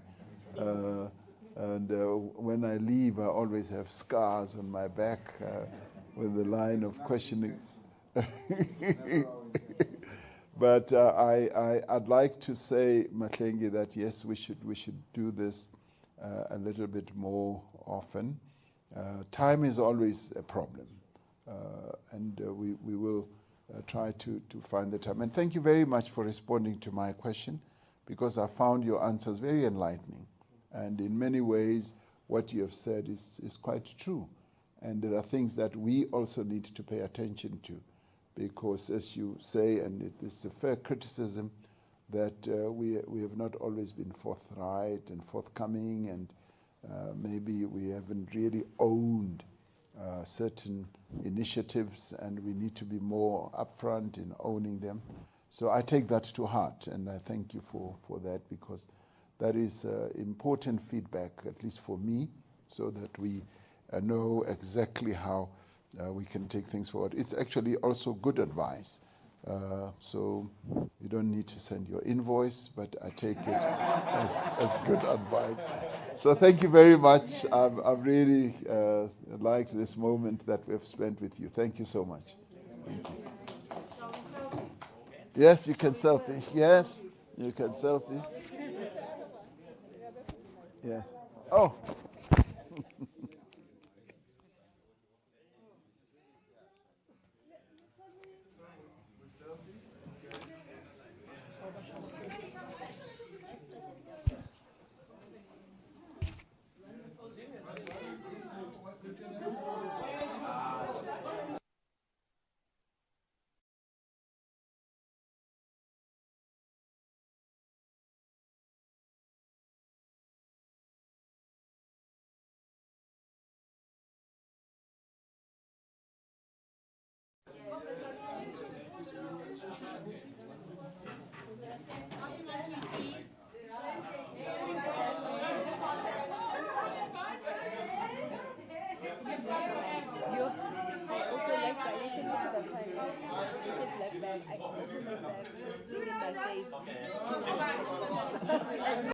And when I leave, I always have scars on my back with the line of questioning. But I'd like to say, Mahlengi, that yes, we should do this a little bit more often. Time is always a problem, and we will try to find the time. And thank you very much for responding to my question, because I found your answers very enlightening. And in many ways, what you have said is quite true. And there are things that we also need to pay attention to, because as you say, and it is a fair criticism, that we have not always been forthright and forthcoming, and maybe we haven't really owned certain initiatives, and we need to be more upfront in owning them. So I take that to heart, and I thank you for that, because that is important feedback, at least for me, so that we know exactly how we can take things forward. It's actually also good advice. So you don't need to send your invoice, but I take it as good advice. So thank you very much. I've really liked this moment that we've spent with you. Thank you so much. Thank you. Yes, you can selfie. Yes, you can selfie. Yes. Oh. I